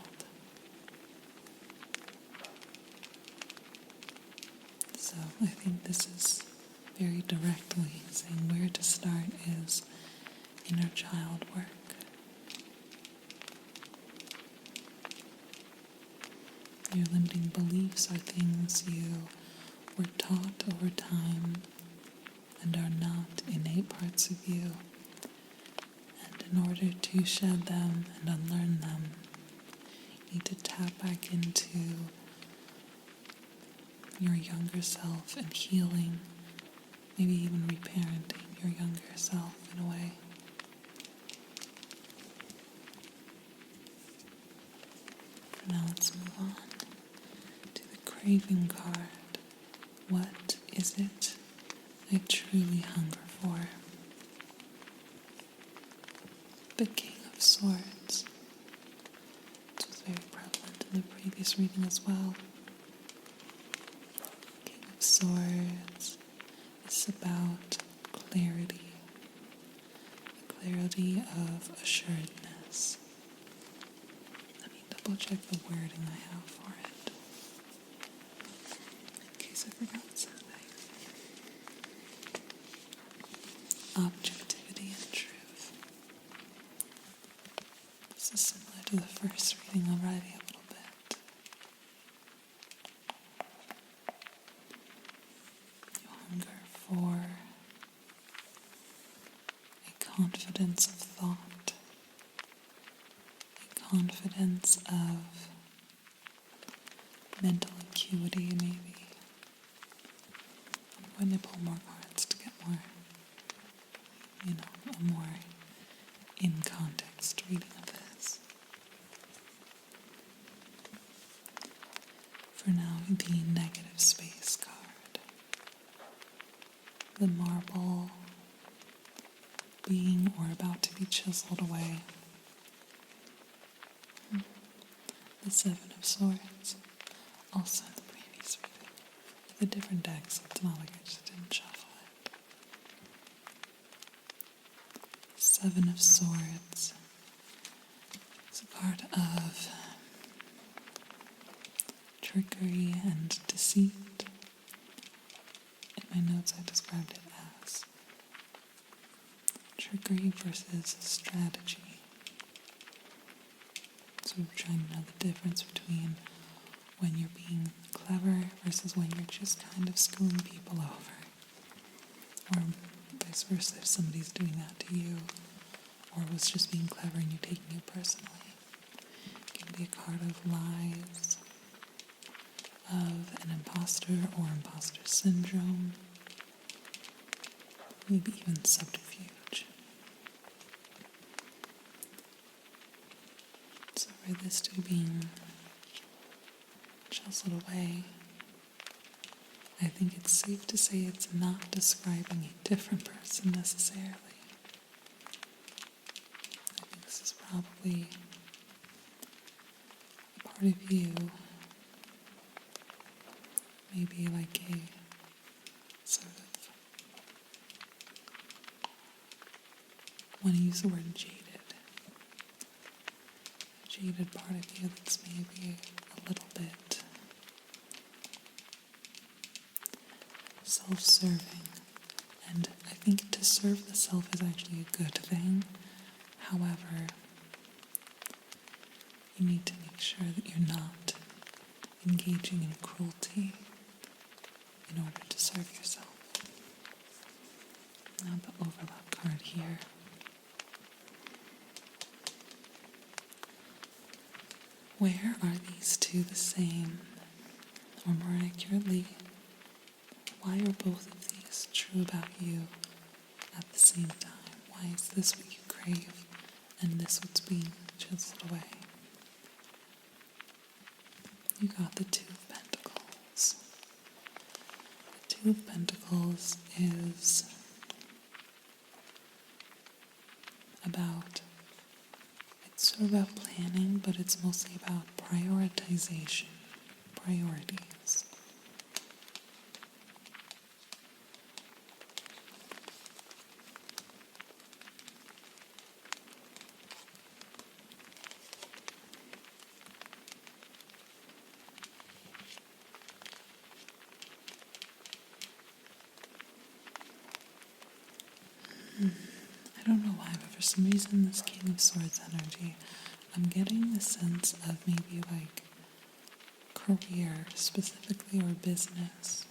So I think this is very directly saying where to start is inner child work. Your limiting beliefs are things you were taught over time and are not innate parts of you. In order to shed them and unlearn them, you need to tap back into your younger self and healing, maybe even reparenting your younger self in a way. For now, let's move on to the craving card. What is it I truly hunger for? The King of Swords. This was very prevalent in the previous reading as well. King of Swords is about clarity. The clarity of assuredness. Let me double check the wording I have for it, in case I forgot something. Objectivity and truth. This is similar to the first reading already a little bit. You hunger for a confidence of thought, a confidence of mental acuity, maybe. I'm going to pull more cards to get more, a more in-context reading of this. For now, the negative space card. The marble being or about to be chiseled away. The Seven of Swords, also in the previous reading. With a different deck, so it's not like I just didn't shuffle it. Seven of Swords is a card of trickery and deceit. In my notes I described it as trickery versus strategy. So we're trying to know the difference between when you're being clever versus when you're just kind of screwing people over. Or vice versa, if somebody's doing that to you, or was just being clever and you're taking it personally. It can be a card of lies, of an imposter or imposter syndrome, maybe even subterfuge. So for this to be being chiseled away, I think it's safe to say it's not describing a different person necessarily. I think this is probably a part of you, maybe like a sort of, I want to use the word jaded. A jaded part of you that's maybe a little bit self-serving. And I think to serve the self is actually a good thing. However, you need to make sure that you're not engaging in cruelty in order to serve yourself. Now the overlap card here. Where are these two the same? Or more accurately, why are both of these true about you at the same time? Why is this what you crave and this what's being chiseled away? You got the Two of Pentacles. The Two of Pentacles is it's sort of about planning, but it's mostly about prioritization, priorities. I don't know why, but for some reason this King of Swords energy, I'm getting the sense of maybe like career specifically or business.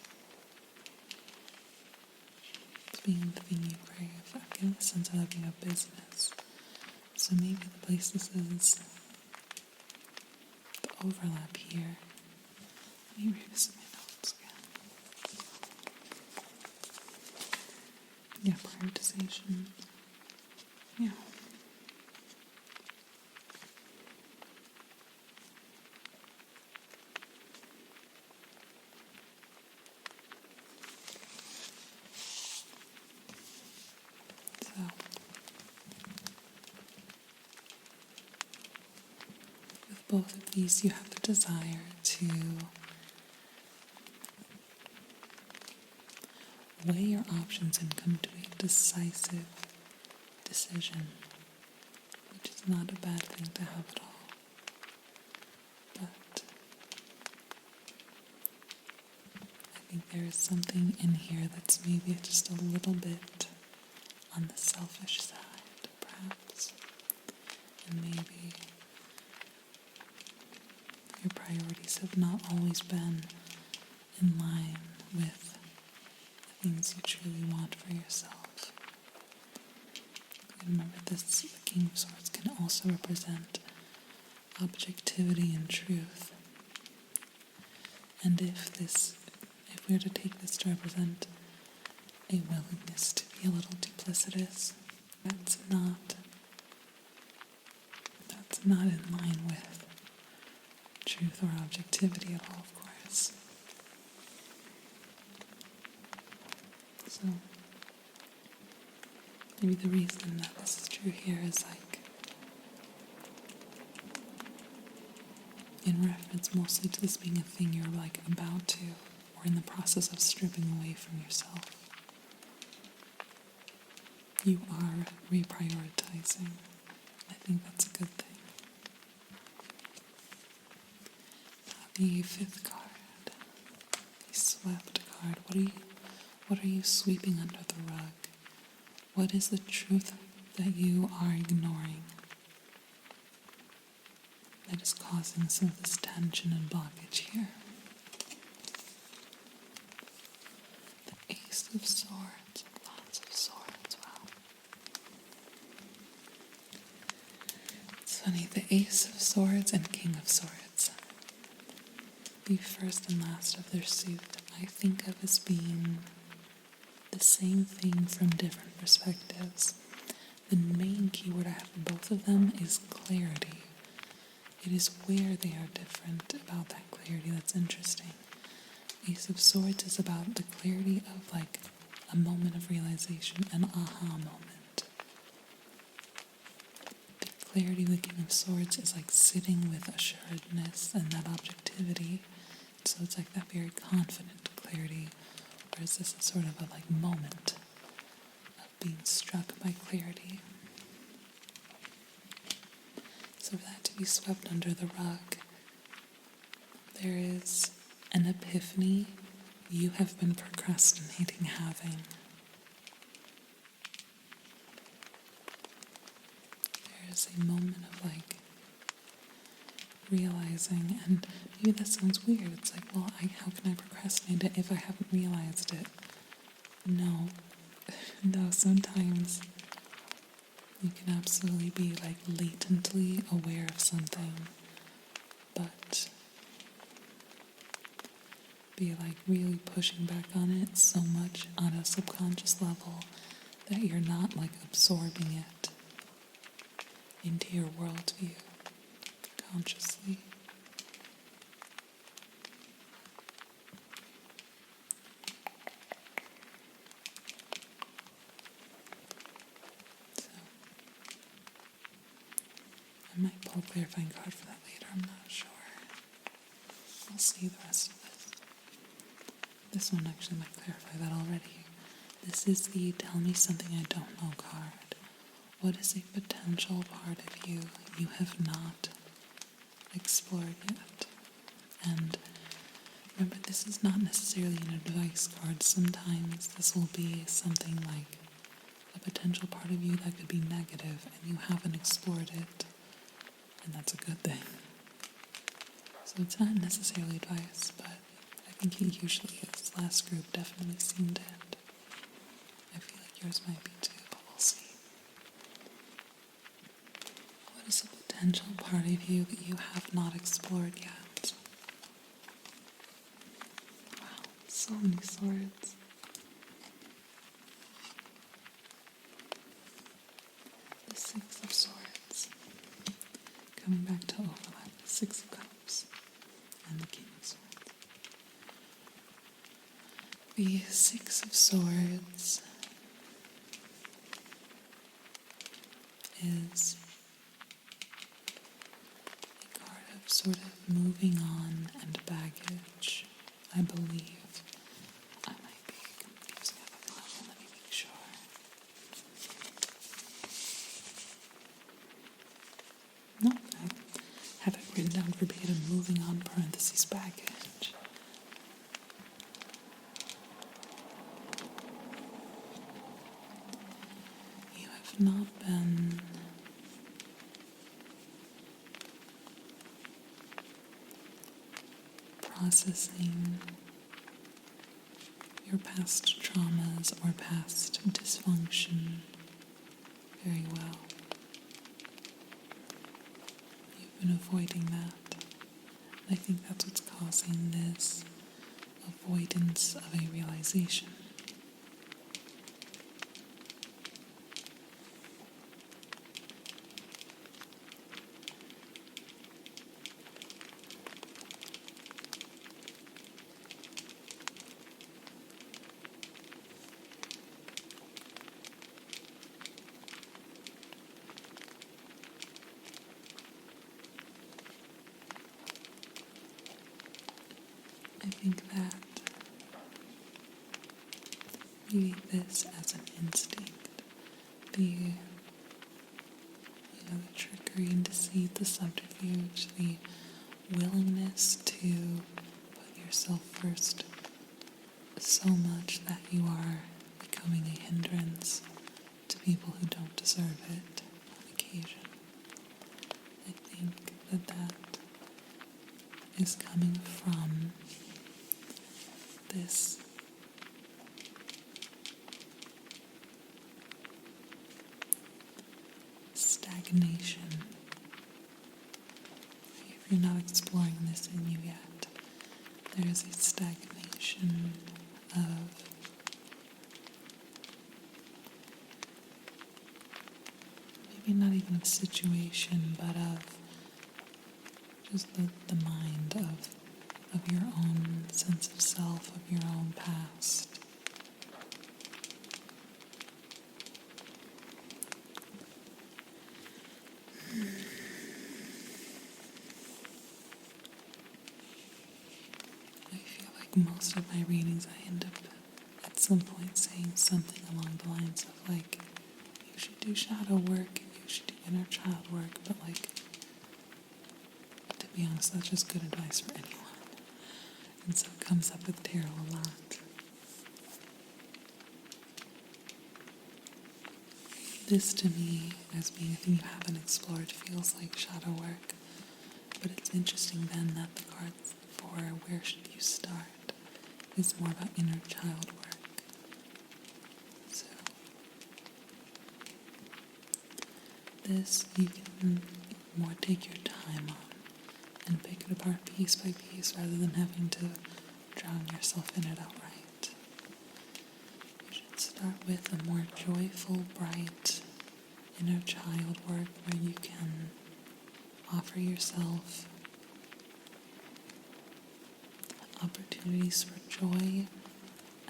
It's being the thing you crave. I'm getting the sense of that being a business. So maybe the place this is, the overlap here. Let me revisit my notes again. Yeah, prioritization. Yeah. So, both of these, you have the desire to weigh your options and come to a decisive decision, which is not a bad thing to have at all. But I think there is something in here that's maybe just a little bit on the selfish side, perhaps. And maybe your priorities have not always been in line with the things you truly want for yourself. Remember, the King of Swords can also represent objectivity and truth. And if we were to take this to represent a willingness to be a little duplicitous, that's not in line with truth or objectivity at all, of course. So maybe the reason that this is true here is in reference mostly to this being a thing you're about to, or in the process of stripping away from yourself. You are reprioritizing. I think that's a good thing. The fifth card, the swept card. What are you sweeping under the rug? What is the truth that you are ignoring that is causing some of this tension and blockage here? The Ace of Swords, lots of swords, wow. It's funny, the Ace of Swords and King of Swords, the first and last of their suit, I think of as being the same thing from different perspectives. The main keyword I have in both of them is clarity. It is where they are different about that clarity that's interesting. Ace of Swords is about the clarity of a moment of realization, an aha moment. The clarity of the King of Swords is sitting with assuredness and that objectivity. So it's that very confident clarity, whereas this is sort of a moment of being struck by clarity. So for that to be swept under the rug, there is an epiphany you have been procrastinating having. There is a moment of realizing, and maybe that sounds weird. It's how can I procrastinate it if I haven't realized it? No, sometimes you can absolutely be latently aware of something, but be really pushing back on it so much on a subconscious level that you're not absorbing it into your worldview consciously. So I might pull a clarifying card for that later, I'm not sure. We'll see the rest of this. This one actually might clarify that already. This is the Tell Me Something I Don't Know card. What is a potential part of you you have not explored yet? And remember, this is not necessarily an advice card. Sometimes this will be something like a potential part of you that could be negative and you haven't explored it, and that's a good thing. So it's not necessarily advice, but I think it usually is. Last group definitely seemed it. I feel like yours might be too, but we'll see. What is a potential part of you that you have not explored yet? Wow, so many swords. The Six of Swords. Coming back to overlap, the Six of Cups and the King of Swords. The Six of Swords is a card of sort of moving on and baggage, I believe. I might be confusing it a little. Let me make sure. No, I have it written down verbatim, moving on, parentheses, baggage. You have not been processing your past traumas or past dysfunction very well. You've been avoiding that. And I think that's what's causing this avoidance of a realization. I think that maybe this as an instinct, the trickery and deceit, the subterfuge, the willingness to put yourself first so much that you are becoming a hindrance to people who don't deserve it on occasion. I think that is coming from this stagnation. If you're not exploring this in you yet, there is a stagnation of maybe not even of situation, but of just the mind of your own sense of self, of your own past. I feel like most of my readings I end up at some point saying something along the lines of like, you should do shadow work, you should do inner child work, but like, to be honest, that's just good advice for anyone. And so it comes up with tarot a lot. This to me, as being a thing you haven't explored, feels like shadow work. But it's interesting then that the cards for where should you start is more about inner child work. So this you can more take your time on and pick it apart piece by piece rather than having to drown yourself in it outright. You should start with a more joyful, bright inner child work where you can offer yourself opportunities for joy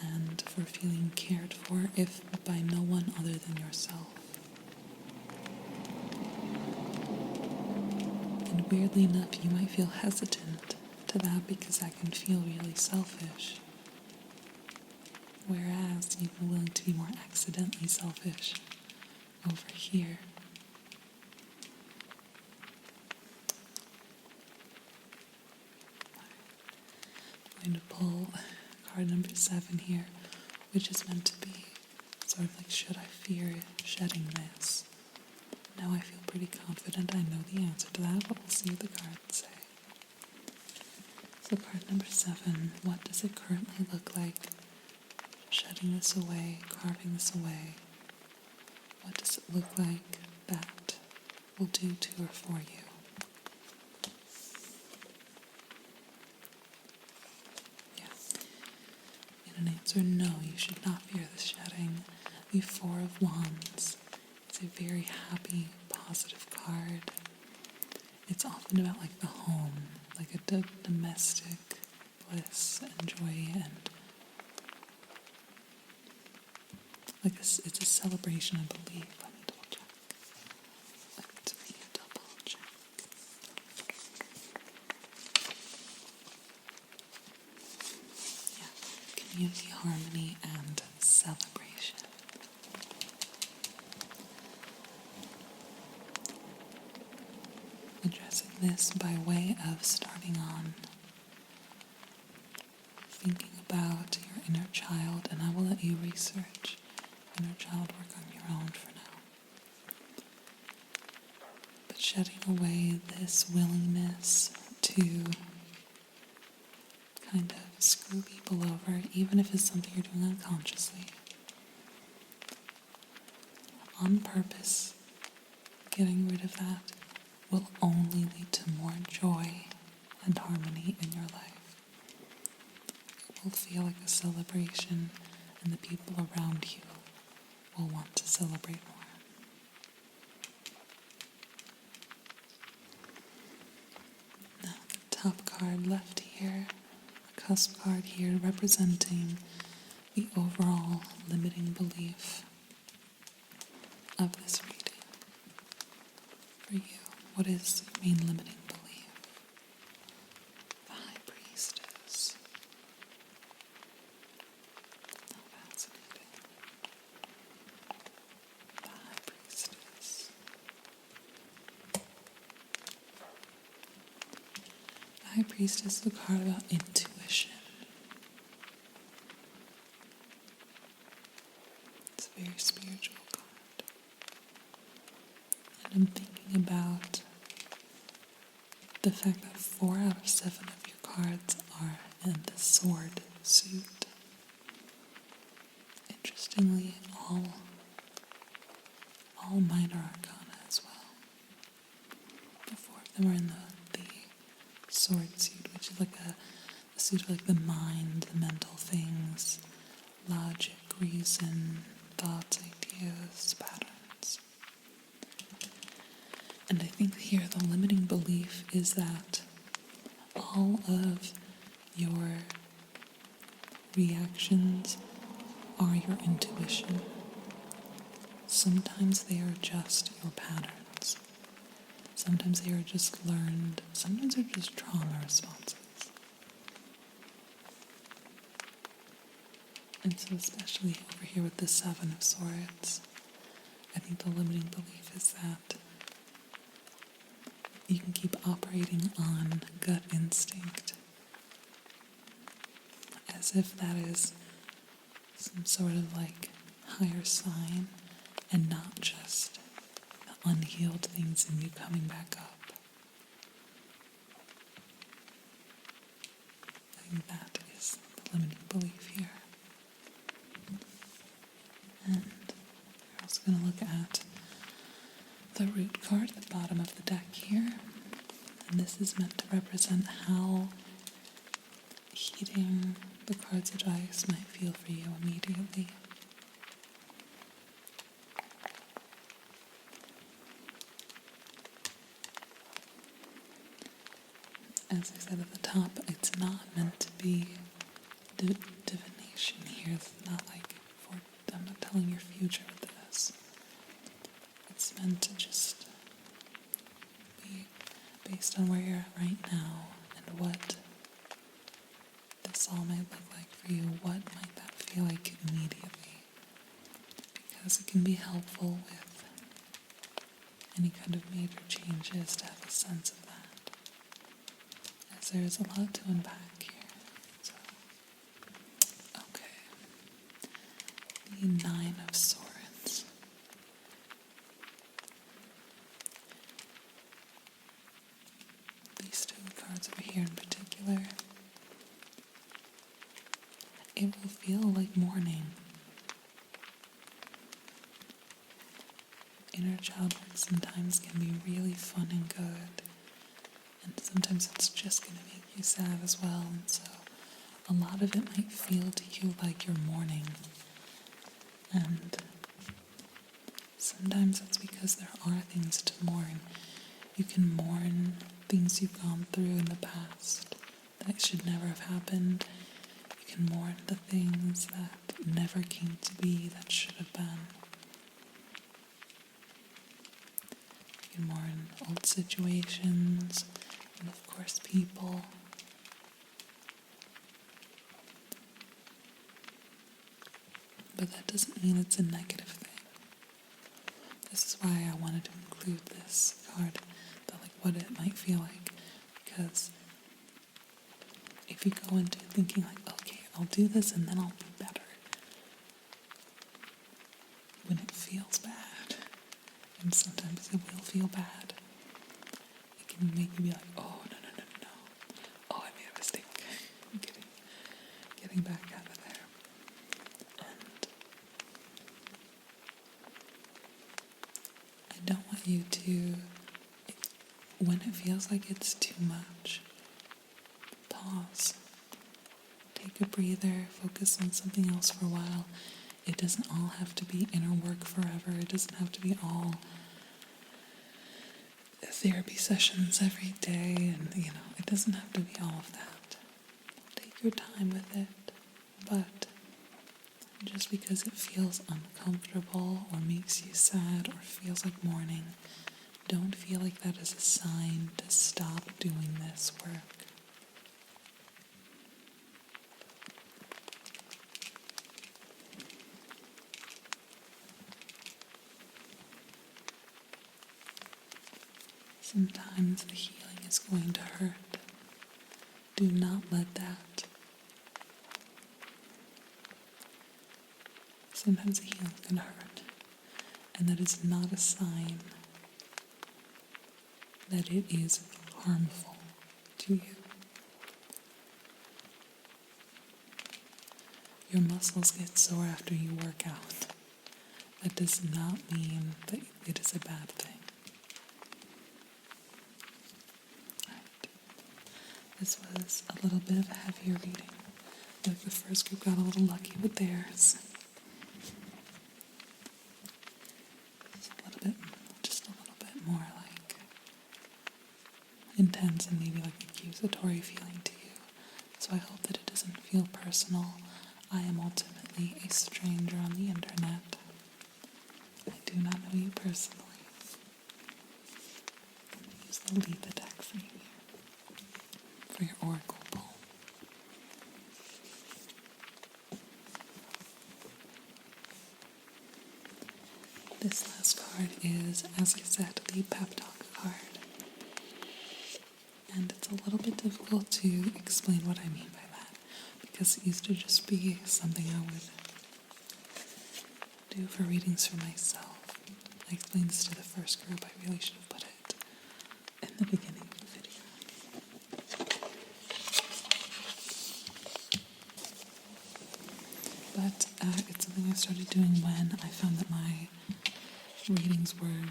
and for feeling cared for, if by no one other than yourself. And weirdly enough, you might feel hesitant to that because that can feel really selfish. Whereas you've been willing to be more accidentally selfish over here. I'm going to pull card number 7 here, which is meant to be sort of like, should I fear shedding this? Now I feel pretty confident I know the answer to that, but we'll see what the cards say. So card number 7, what does it currently look like? Shedding this away, carving this away. What does it look like that will do to or for you? An answer, no, you should not fear the shedding. The 4 of Wands is a very happy, positive card. It's often about like the home, like a domestic bliss and joy, and like it's a celebration, I believe. Let me double check. beauty, harmony, and celebration. Addressing this by way of starting on thinking about your inner child, and I will let you research inner child work on your own for now. But shedding away this willingness to kind of screw people over, even if it's something you're doing unconsciously, on purpose, getting rid of that will only lead to more joy and harmony in your life. It will feel like a celebration, and the people around you will want to celebrate more. Now, the top card left here, the cusp card here, representing the overall limiting belief of this reading. For you, what is your main limiting belief? The High Priestess. How fascinating. The High Priestess. The High Priestess is a card about intuition. It's a very spiritual card. And I'm thinking about the fact that 4 out of 7 of your cards are in the sword suit. Interestingly, all minor arcana as well. The 4 of them are in the sword suit, which is like a suit of like the mind, the mental things, logic, reason, thoughts, ideas, patterns. And I think here the limiting belief is that all of your reactions are your intuition. Sometimes they are just your patterns. Sometimes they are just learned. Sometimes they're just trauma responses. And so especially over here with the 7 of Swords, I think the limiting belief is that you can keep operating on gut instinct as if that is some sort of like higher sign and not just the unhealed things in you coming back up. I think that is the limiting belief here. And we're also going to look at the root card at the bottom of the deck here. And this is meant to represent how heeding the card's advice might feel for you immediately. As I said at the top, it's not meant to be divination here. It's not like, I'm not telling your future with this. It's meant to just be based on where you're at right now and what this all might look like for you. What might that feel like immediately? Because it can be helpful with any kind of major changes to have a sense of that. As there's a lot to unpack here. So, okay. The 9 of Swords. These 2 cards over here in particular, it will feel like mourning. Inner child work sometimes can be really fun and good, and sometimes it's just going to make you sad as well, and so a lot of it might feel to you like you're mourning. And sometimes that's because there are things to mourn. You can mourn things you've gone through in the past that should never have happened. You can mourn the things that never came to be that should have been. You can mourn old situations and, of course, people. but that doesn't mean it's a negative thing. This is why I wanted to include this card, what it might feel like, because if you go into it thinking okay, I'll do this and then I'll be better, when it feels bad, and sometimes it will feel bad, it can make you be oh, no, oh, I made a mistake, getting back out of there. And I don't want you to, when it feels like it's too much, pause, take a breather, focus on something else for a while. It doesn't all have to be inner work forever. It doesn't have to be all therapy sessions every day, and it doesn't have to be all of that. Take your time with it, but just because it feels uncomfortable or makes you sad or feels like mourning, don't feel like that is a sign to stop doing this work. Sometimes the healing is going to hurt. Do not let that. Sometimes the healing is going to hurt. And that is not a sign that it is harmful to you. Your muscles get sore after you work out. That does not mean that it is a bad thing. This was a little bit of a heavier reading. The first group got a little lucky with theirs. Just a little bit more intense and maybe accusatory feeling to you. So I hope that it doesn't feel personal. I am ultimately a stranger on the internet. I do not know you personally. Use the lead the deck for you for your oracle pull. This last card is, as I said, the pep talk card. And it's a little bit difficult to explain what I mean by that, because it used to just be something I would do for readings for myself. I explained this to the first group. I really should have put it in the beginning of the video. But it's something I started doing when I found that my readings were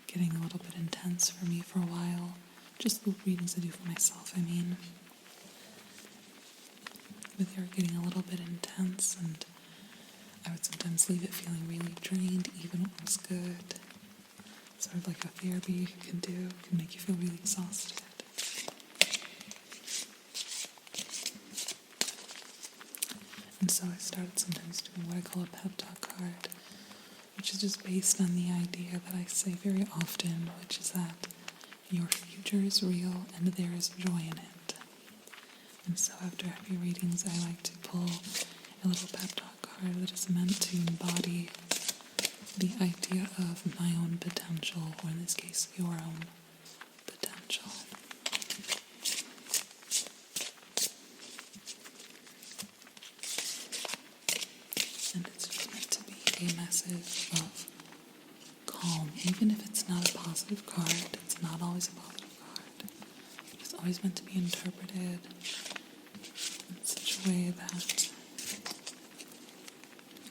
getting a little bit intense for me for a while. Just the readings I do for myself, I mean. But they were getting a little bit intense, and I would sometimes leave it feeling really drained, even when it was good. Sort of like a therapy can do, can make you feel really exhausted. And so I started sometimes doing what I call a pep talk card, which is just based on the idea that I say very often, which is that your future is real and there is joy in it. And so after heavy readings, I like to pull a little pep talk card that is meant to embody the idea of my own potential, or in this case, your own potential. And it's just meant to be a message of calm. Even if it's not a positive card, it's not always a positive card. It's always meant to be interpreted in such a way that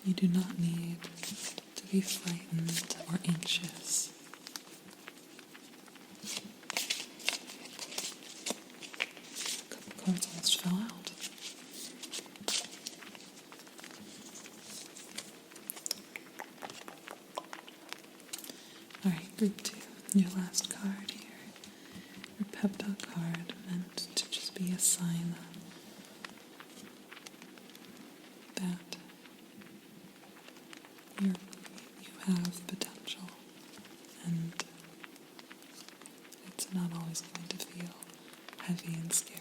you do not need to be frightened or anxious. A couple cards almost fell out. Alright, group 2, your last card here. Your pep talk card, meant to just be a sign that you have potential, and it's not always going to feel heavy and scary.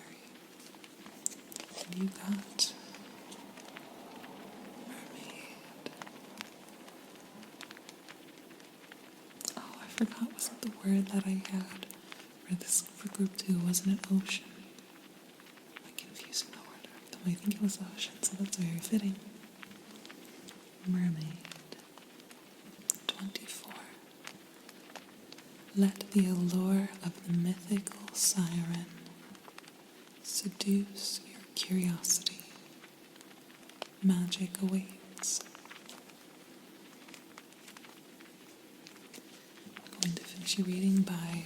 And you got Mermaid. forgot wasn't the word that I had for group 2, wasn't it ocean? I'm confusing the word. Though I think it was ocean, so that's very fitting. Mermaid. 24. Let the allure of the mythical siren seduce your curiosity. Magic awaits. I'm going to finish your reading by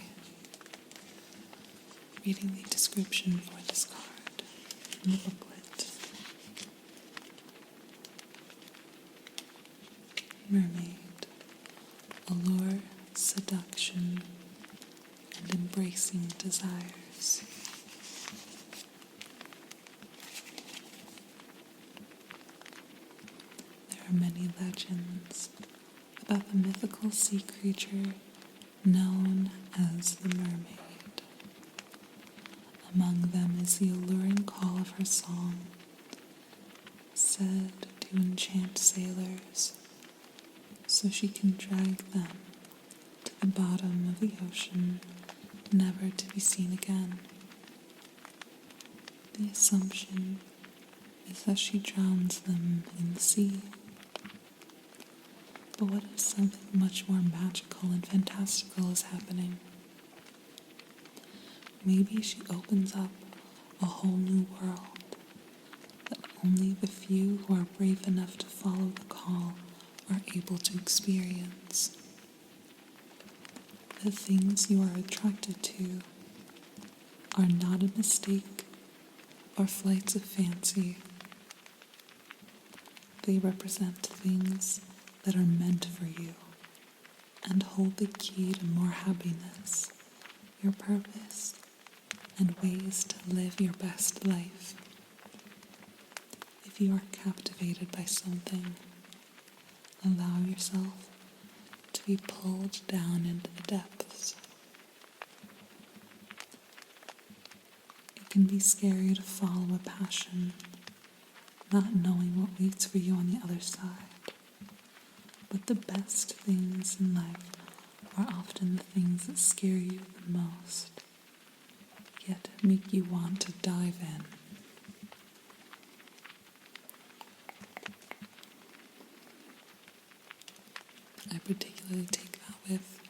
reading the description for this card in the booklet. Mermaid. Allure, seduction, and embracing desires. There are many legends about the mythical sea creature known as the mermaid. Among them is the alluring call of her song, said to enchant sailors so she can drag them to the bottom of the ocean, never to be seen again. The assumption is that she drowns them in the sea. But what if something much more magical and fantastical is happening? Maybe she opens up a whole new world that only the few who are brave enough to follow the call are able to experience. The things you are attracted to are not a mistake or flights of fancy. They represent things that are meant for you and hold the key to more happiness, your purpose, and ways to live your best life. If you are captivated by something, allow yourself to be pulled down into the depths. It can be scary to follow a passion, not knowing what waits for you on the other side. But the best things in life are often the things that scare you the most, yet make you want to dive in. I particularly take that with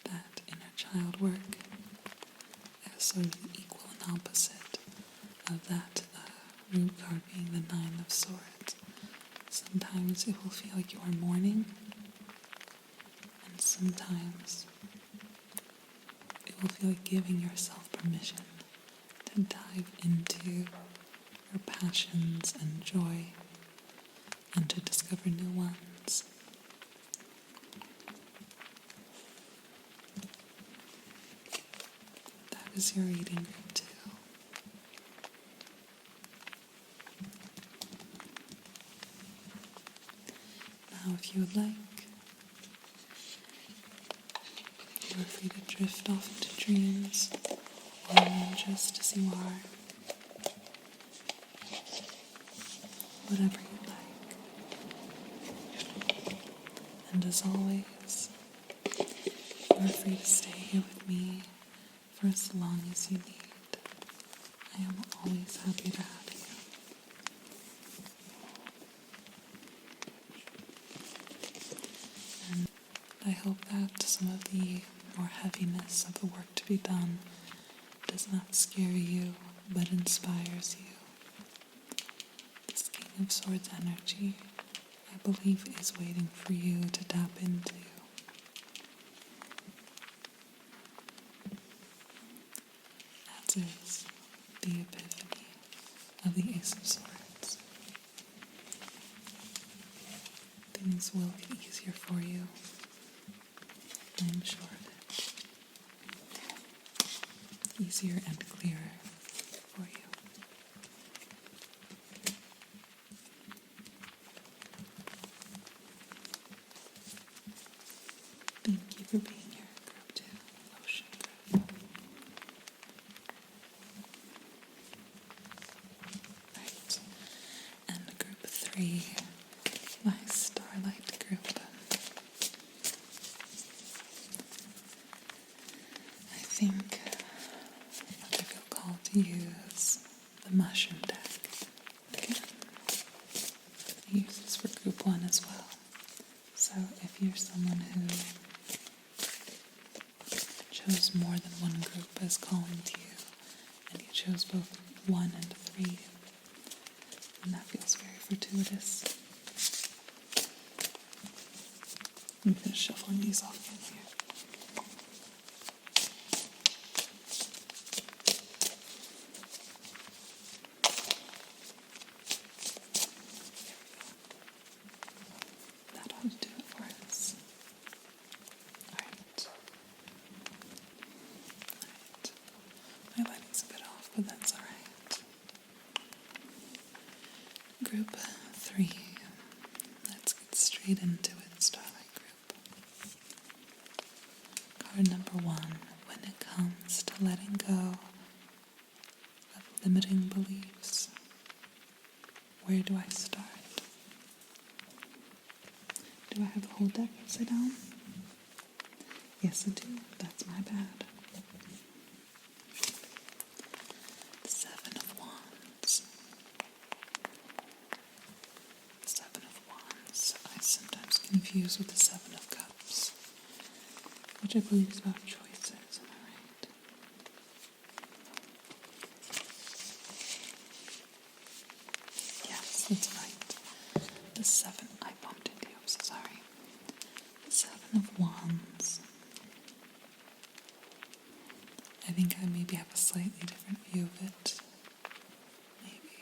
that inner child work as sort of the equal and opposite of that root card being the 9 of Swords. Sometimes it will feel like you are mourning, and sometimes it will feel like giving yourself permission to dive into your passions and joy and to discover new ones. That is your reading group 2. Now, if you would like, you are free to drift off into dreams or just as you are. Whatever you like. And as always, you are free to stay here with me for as long as you need. I am always happy to have you. And I hope that some of the more heaviness of the work to be done does not scare you, but inspires you. This King of Swords energy, I believe, is waiting for you to tap into. As is the epiphany of the Ace of Swords. Things will get easier for you. I'm sure of it. Easier and clearer for you. Thank you for being here, Group 2, Ocean Group. Right. And Group 3, my Starlight group. think what I feel called to use the mushroom deck. Again, I use this for group 1 as well. So if you're someone who chose more than one group as calling to you, and you chose both 1 and 3, and that feels very fortuitous. I'm going to shuffle these off in here. That ought to do it for us. Alright. My lighting's a bit off, but that's alright. Group 3. Let's get straight into it, Starlight group. Card number 1. When it comes to letting go of limiting beliefs, where do I start? Do I have the whole deck upside down? Yes, I do. That's my bad. The 7 of Wands. The 7 of Wands I sometimes confuse with the 7 of Cups, which I believe is about choices, am I right? Yes, that's right. The 7, I bumped into you, I'm so sorry. The 7 of Wands. I think I maybe have a slightly different view of it, maybe,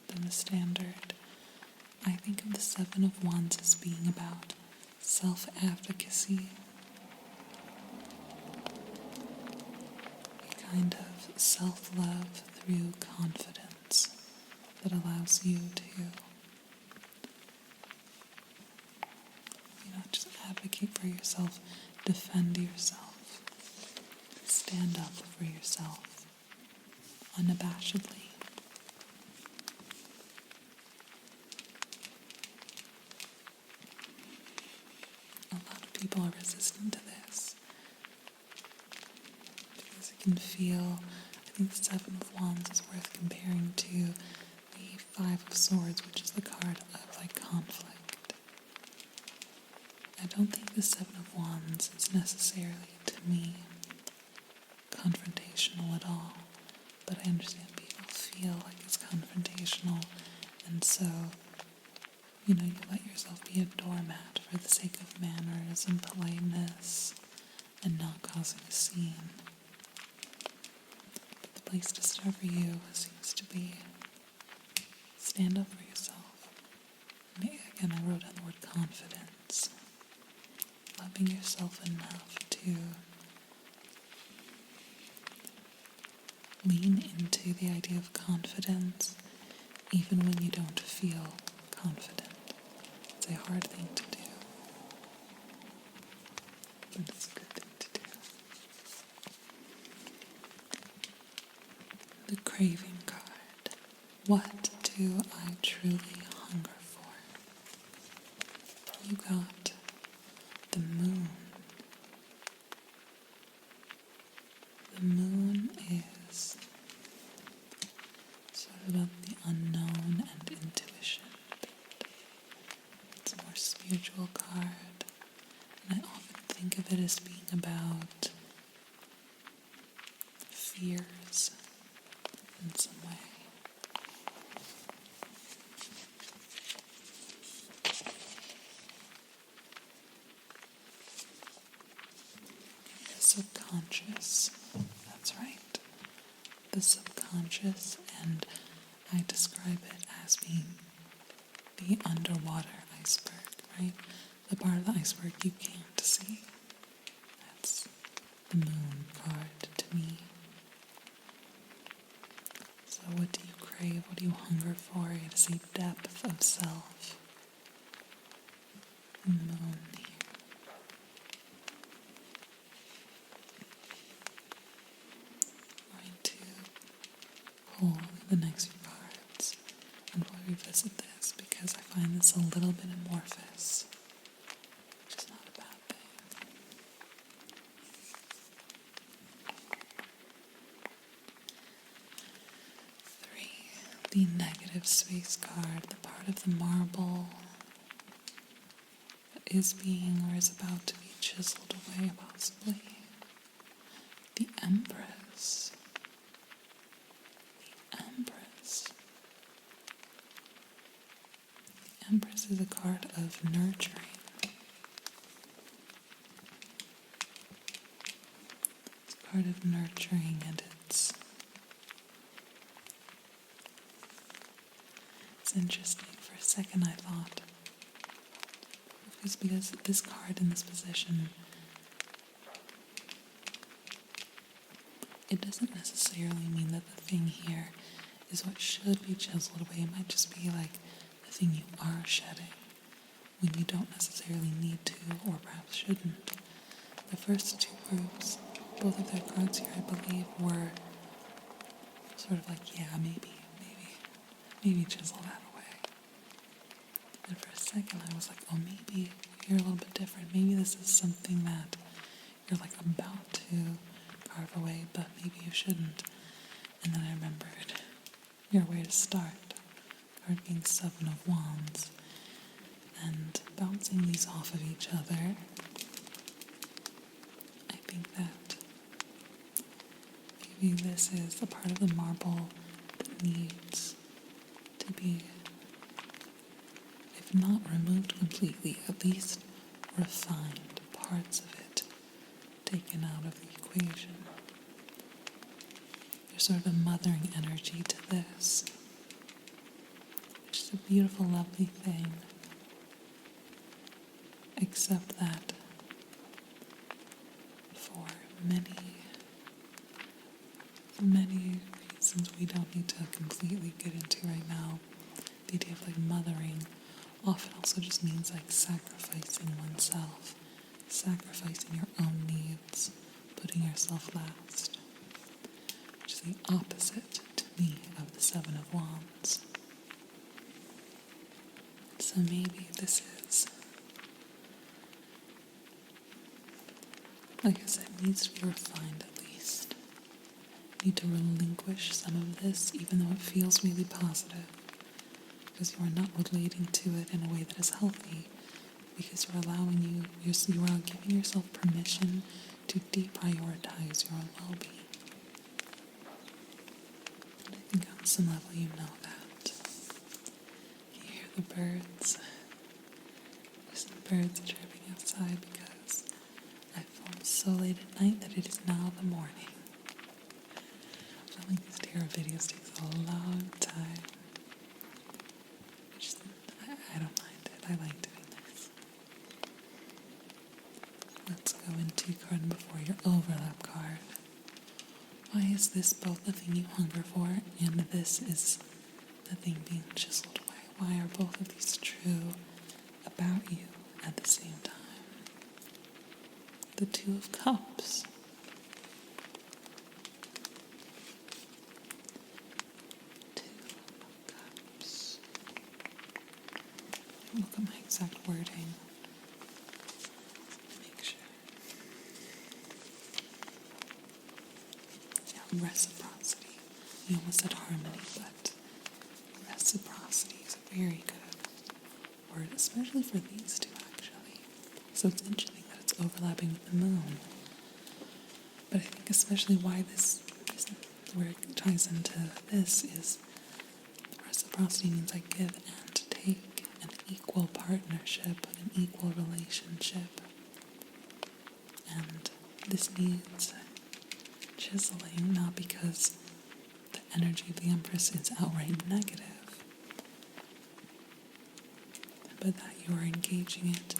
than the standard. I think of the 7 of Wands as being about self-advocacy, a kind of self-love through confidence that allows you to, not just advocate for yourself, defend yourself, stand up for yourself unabashedly. A lot of people are resistant to this because it can feel, I think the 7 of Wands is worth comparing to the 5 of Swords, which is the card of conflict. I don't think the 7 of Wands is necessarily, to me, confrontational at all, but I understand people feel like it's confrontational, and so, you let yourself be a doormat for the sake of manners and politeness and not causing a scene. But the place to start for you seems to be stand up for yourself. Again, I wrote down the word confidence. Loving yourself enough to lean into the idea of confidence even when you don't feel confident. It's a hard thing to do, but it's a good thing to do. The craving card. What do I truly hunger for? You got the moon. The moon is sort of about the unknown and intuition. It's a more spiritual card, and I often think of it as being about fears in some way. The subconscious, that's right. The subconscious, and I describe it as being the underwater iceberg, right? The part of the iceberg you can't see. That's the moon card to me. So what do you crave? What do you hunger for? It is a depth of self. The moon here. I'm going to pull the next few cards and we'll revisit this because I find this a little bit amorphous, which is not a bad thing. the negative space card, the part of the marble that is being or is about to be chiseled away, possibly. The Empress. The Empress. The Empress is a card of nurturing. It's a card of nurturing, and it's interesting. For a second I thought it was because this card in this position, it doesn't necessarily mean that the thing here is what should be chiseled away. It might just be like the thing you are shedding when you don't necessarily need to, or perhaps shouldn't. The first two groups, both of their cards here, I believe, were sort of like, yeah, maybe chisel that away. And for a second I was like, oh, maybe you're a little bit different. Maybe this is something that you're like about to carve away, but maybe you shouldn't. And then I remembered your way to start. Card being 7 of Wands. And bouncing these off of each other, I think that maybe this is a part of the marble that needs to be, if not removed completely, at least refined, parts of it taken out of the equation. There's sort of a mothering energy to this, which is a beautiful, lovely thing, except that for many reasons we don't need to completely get into right now, the idea of like mothering often also just means like sacrificing oneself, sacrificing your own needs, putting yourself last, which is the opposite to me of the 7 of Wands. So maybe this is, like I said, needs to be refined at least. You need to relinquish some of this, even though it feels really positive, because you are not relating to it in a way that is healthy, because you are giving yourself permission to deprioritize your own well-being. And I think on some level you know that. You hear the birds. There's some birds chirping outside because I filmed so late at night that it is now the morning. Filming these tarot videos takes a long time. I don't mind it. I like doing this. Let's go into card number 4, your overlap card. Why is this both the thing you hunger for and this is the thing being chiseled away? Why are both of these true about you at the same time? The 2 of Cups. Look at my exact wording. Make sure. Yeah, reciprocity. You almost said harmony, but reciprocity is a very good word, especially for these two, actually. So it's interesting that it's overlapping with the moon. But I think especially why this where it ties into this is reciprocity means I give and take. An equal partnership, an equal relationship. And this needs chiseling, not because the energy of the Empress is outright negative, but that you are engaging it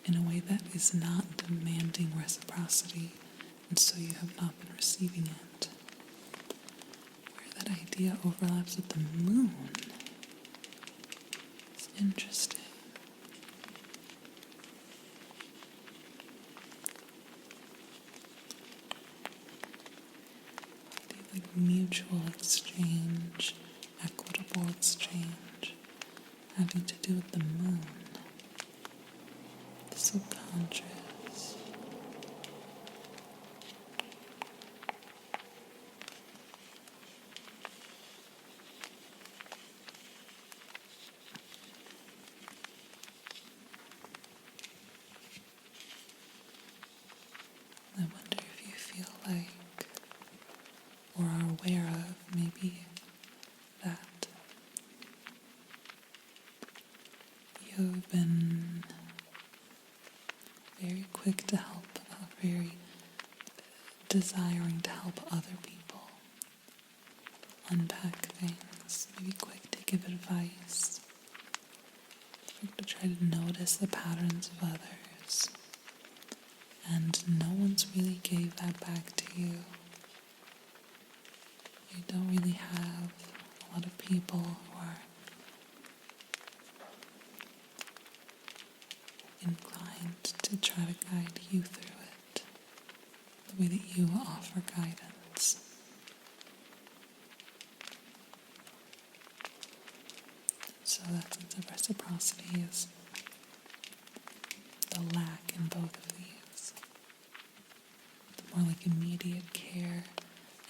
in a way that is not demanding reciprocity, and so you have not been receiving it. Where that idea overlaps with the moon. Interesting. Like mutual exchange, equitable exchange, having to do with the moon, the subconscious. like, or are aware of, maybe that you've been very quick to help, very desiring to help other people unpack things, maybe quick to give advice, quick to try to notice the patterns of others, and no one's really gave that back to you. You don't really have a lot of people who are inclined to try to guide you through it, the way that you offer guidance. So that sense of reciprocity is the lack in both of these. The more like immediate care,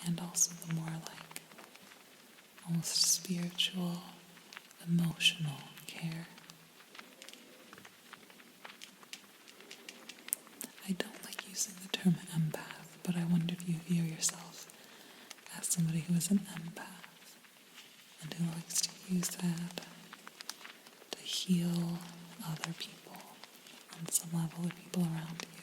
and also the more like almost spiritual, emotional care. I don't like using the term empath, but I wonder if you view yourself as somebody who is an empath and who likes to use that to heal other people on some level, the people around you.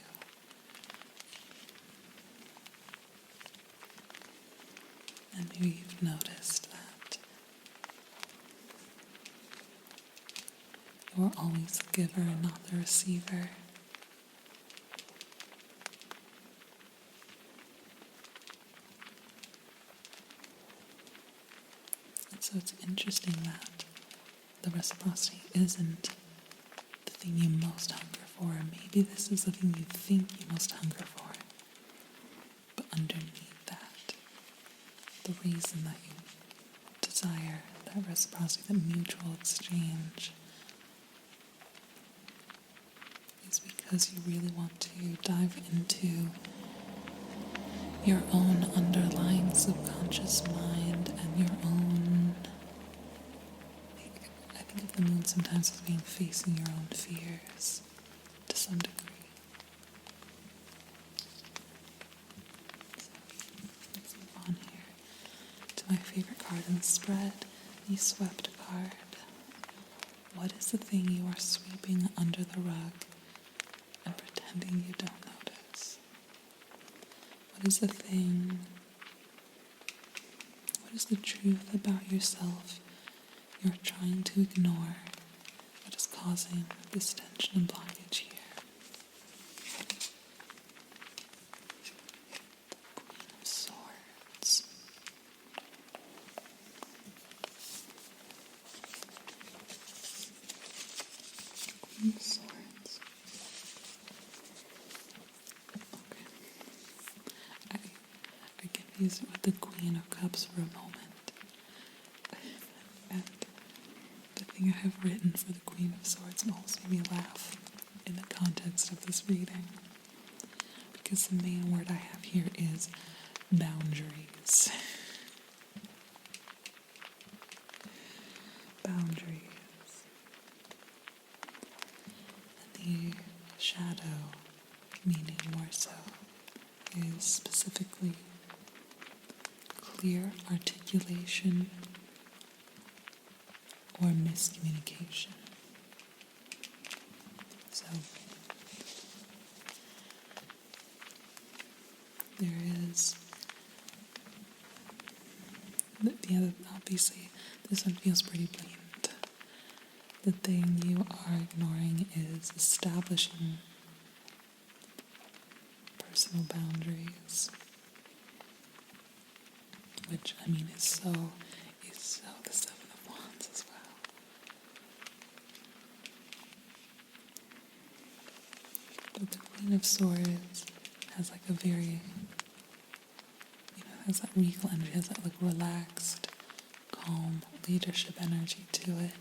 And maybe you've noticed that you're always the giver and not the receiver. And so it's interesting that the reciprocity isn't the thing you most hunger for. Maybe this is the thing you think you most hunger for. But underneath that, the reason that you desire that reciprocity, that mutual exchange, is because you really want to dive into your own underlying subconscious mind and your own. I think of the moon sometimes as being facing your own fears to some degree. So let's move on here to my favorite card in the spread, the swept card. What is the thing you are sweeping under the rug and pretending you don't notice? What is the thing? What is the truth about yourself you're trying to ignore that is causing this tension and blockage here? Queen of Swords. Queen of Swords. Okay. I confused it with the Queen of Cups for a moment. And the thing I have written for the Queen of Swords almost made me laugh in the context of this reading. Because the main word I have here is boundaries. Boundaries. And the shadow, meaning more so, is specifically clear articulation or miscommunication. So there is the other, obviously this one feels pretty blatant. The thing you are ignoring is establishing personal boundaries, which I mean is so the Seven of Wands as well. But the Queen of Swords has like a very, has that regal energy, has that like relaxed, calm leadership energy to it.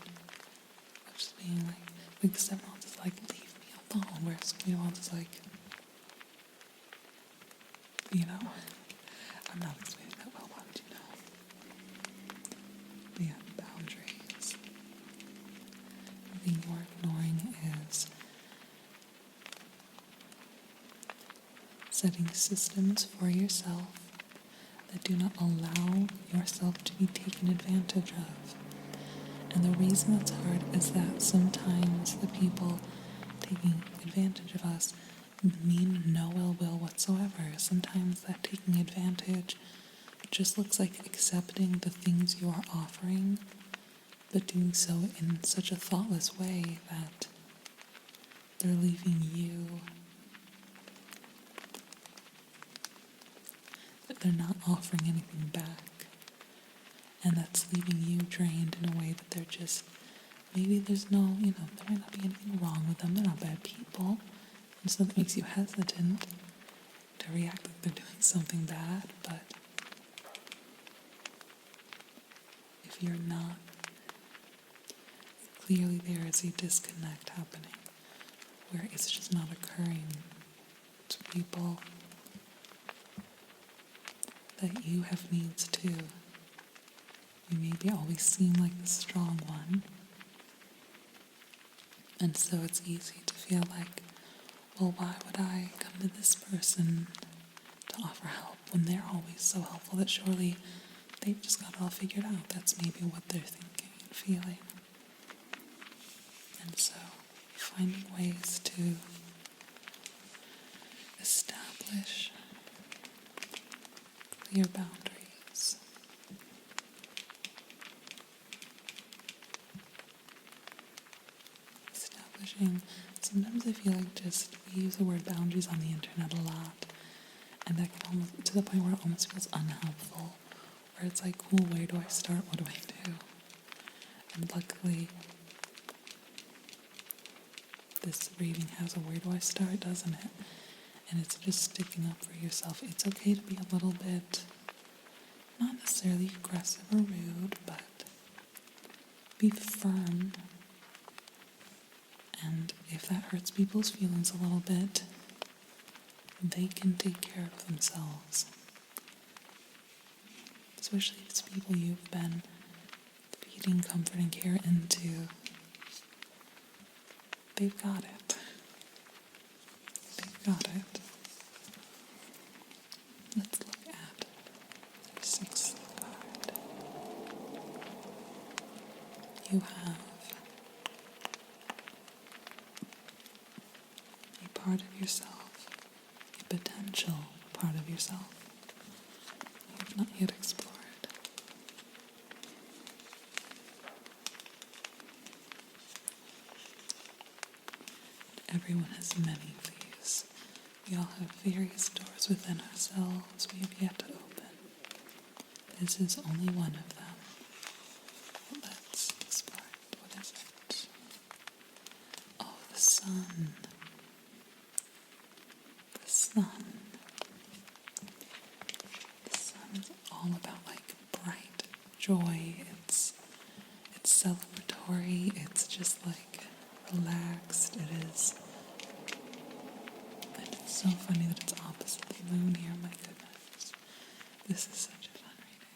Of just being like the Seven of Wands is like, leave me alone, whereas Queen of Wands is like, I'm not explaining that well, why would you know? But yeah, boundaries. The thing you're ignoring is setting systems for yourself that do not allow yourself to be taken advantage of. And the reason it's hard is that sometimes the people taking advantage of us mean no ill will whatsoever. Sometimes that taking advantage just looks like accepting the things you are offering, but doing so in such a thoughtless way that they're leaving you, that they're not offering anything back, and that's leaving you drained in a way that they're just, maybe there's no, there might not be anything wrong with them, they're not bad people, and so that makes you hesitant to react like they're doing something bad. But if you're not, clearly there is a disconnect happening where it's just not occurring to people that you have needs too. You maybe always seem like the strong one, and so it's easy to feel like, well, why would I come to this person to offer help when they're always so helpful that surely they've just got it all figured out. That's maybe what they're thinking and feeling. And so finding ways to establish clear boundaries. Sometimes I feel like we use the word boundaries on the internet a lot, and that can almost, to the point where it almost feels unhelpful, where it's like, cool, where do I start, what do I do? And luckily, this reading has a where do I start, doesn't it? And it's just sticking up for yourself. It's okay to be a little bit, not necessarily aggressive or rude, but be firm. And if that hurts people's feelings a little bit, they can take care of themselves. Especially if it's people you've been feeding comfort and care into. They've got it. They've got it. Let's look at the sixth card. You have a part of yourself, a potential part of yourself you have not yet explored. Everyone has many of these. We all have various doors within ourselves we have yet to open. This is only one of them. Let's explore it. What is it? Oh, the sun. The sun. The sun is all about like bright joy. It's celebratory. It's just like relaxed. It is. And it's so funny that it's opposite the moon here. My goodness. This is such a fun reading.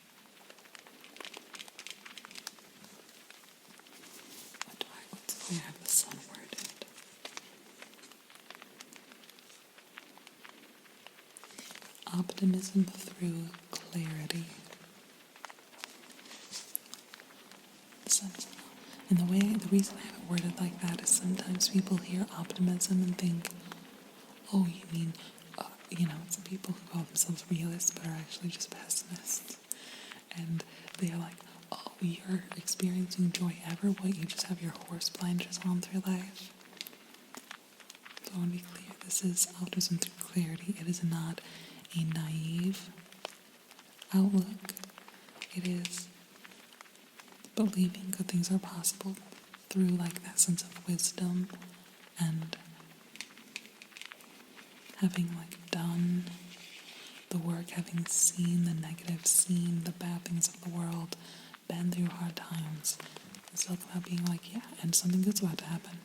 What's the way I have the sun worded? Optimism through clarity. The sun is, and the reason I have it worded like that is sometimes people hear optimism and think, oh, you mean, it's the people who call themselves realists but are actually just pessimists. And they're like, oh, you're experiencing joy ever? What, you just have your horse blinders on through life? So I want to be clear, this is optimism through clarity. It is not a naive outlook. It is believing good things are possible through like that sense of wisdom and having like done the work, having seen the negative, seen the bad things of the world, been through hard times, and still come out being like, yeah, and something good's about to happen.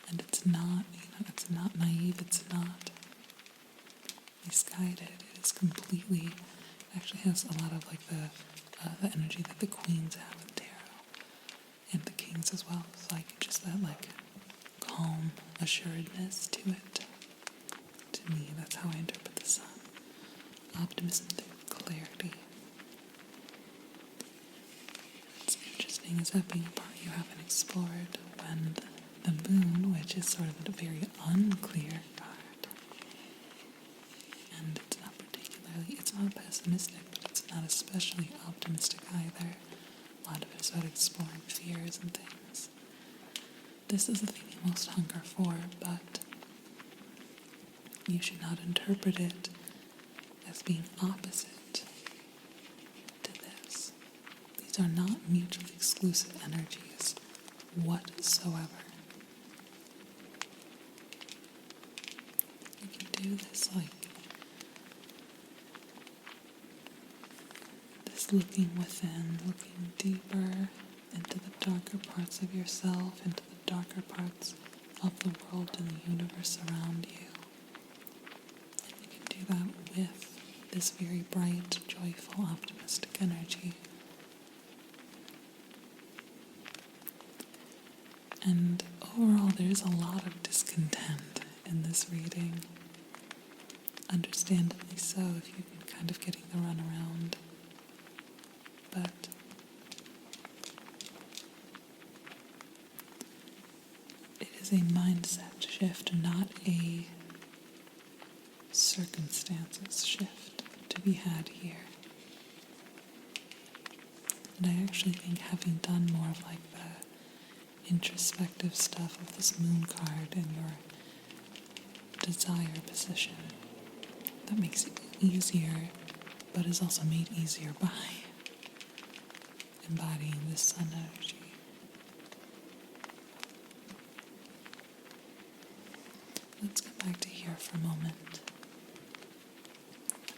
And it's not, it's not naive, it's not misguided. It is completely, it actually has a lot of like the energy that the queens have in tarot, and the kings as well. It's like just that like calm assuredness to it, to to me, that's how I interpret the sun. Optimism through clarity. What's interesting is that being a part you haven't explored when the moon, which is sort of a very unclear card, and it's not pessimistic, but it's not especially optimistic either. A lot of it is about exploring fears and things. This is the thing you most hunger for, but you should not interpret it as being opposite to this. These are not mutually exclusive energies whatsoever. You can do this looking within, looking deeper into the darker parts of yourself, into the darker parts of the world and the universe around you. And you can do that with this very bright, joyful, optimistic energy. And overall, there's a lot of discontent in this reading. Understandably so, if you've been kind of getting the runaround. But it is a mindset shift, not a circumstances shift to be had here. And I actually think, having done more of like the introspective stuff of this moon card and your desire position, that makes it easier, but is also made easier by embodying this sun energy. Let's get back to here for a moment.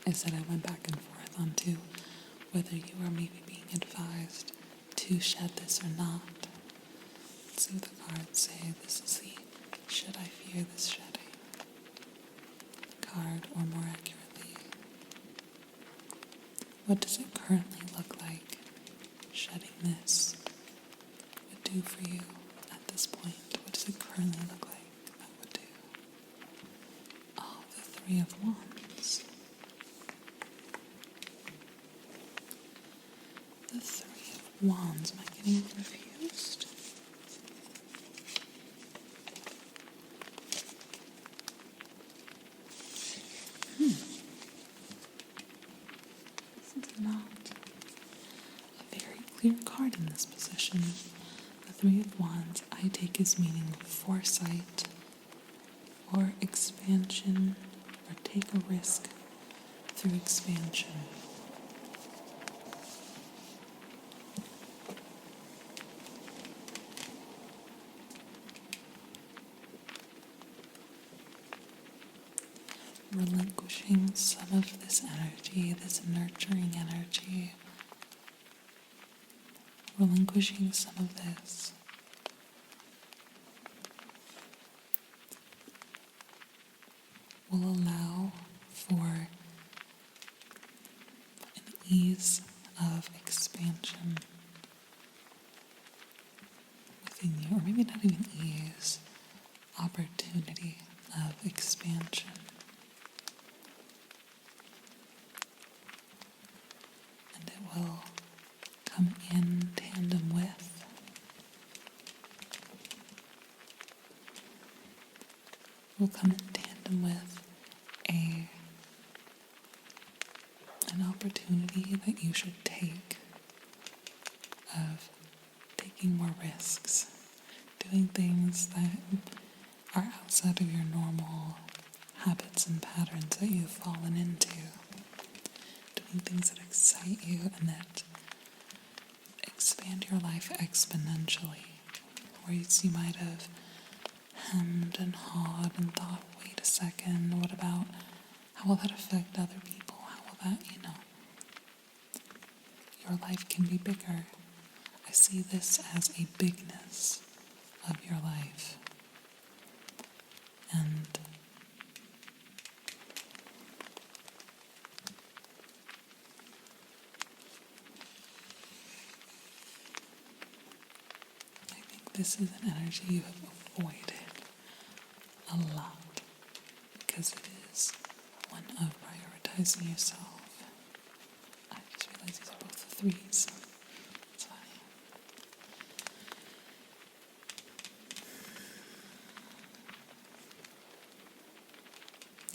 I said I went back and forth onto whether you are maybe being advised to shed this or not. Let's see what the cards say. This is the should I fear this shedding card, or more accurately, what does it currently look like shedding this would do for you at this point? What does it currently look like that would do? Oh, the Three of Wands. The Three of Wands. Am I getting confused? This is not a very clear card in this position. The Three of Wands I take as meaning foresight or expansion, or take a risk through expansion. Relinquishing some of this energy, this nurturing energy, relinquishing some of this will allow for an ease of expansion within you, or maybe not even ease, opportunity of expansion. And it will come in tandem with an opportunity that you should take of taking more risks, doing things that are outside of your normal habits and patterns that you've fallen into, doing things that excite you and that expand your life exponentially, whereas you might have hemmed and hawed and thought, wait a second, what about, how will that affect other people? How will that, your life can be bigger. I see this as a bigness of your life. And I think this is an energy you have avoided a lot, because it is prioritizing yourself. I just realized these are both threes. It's funny.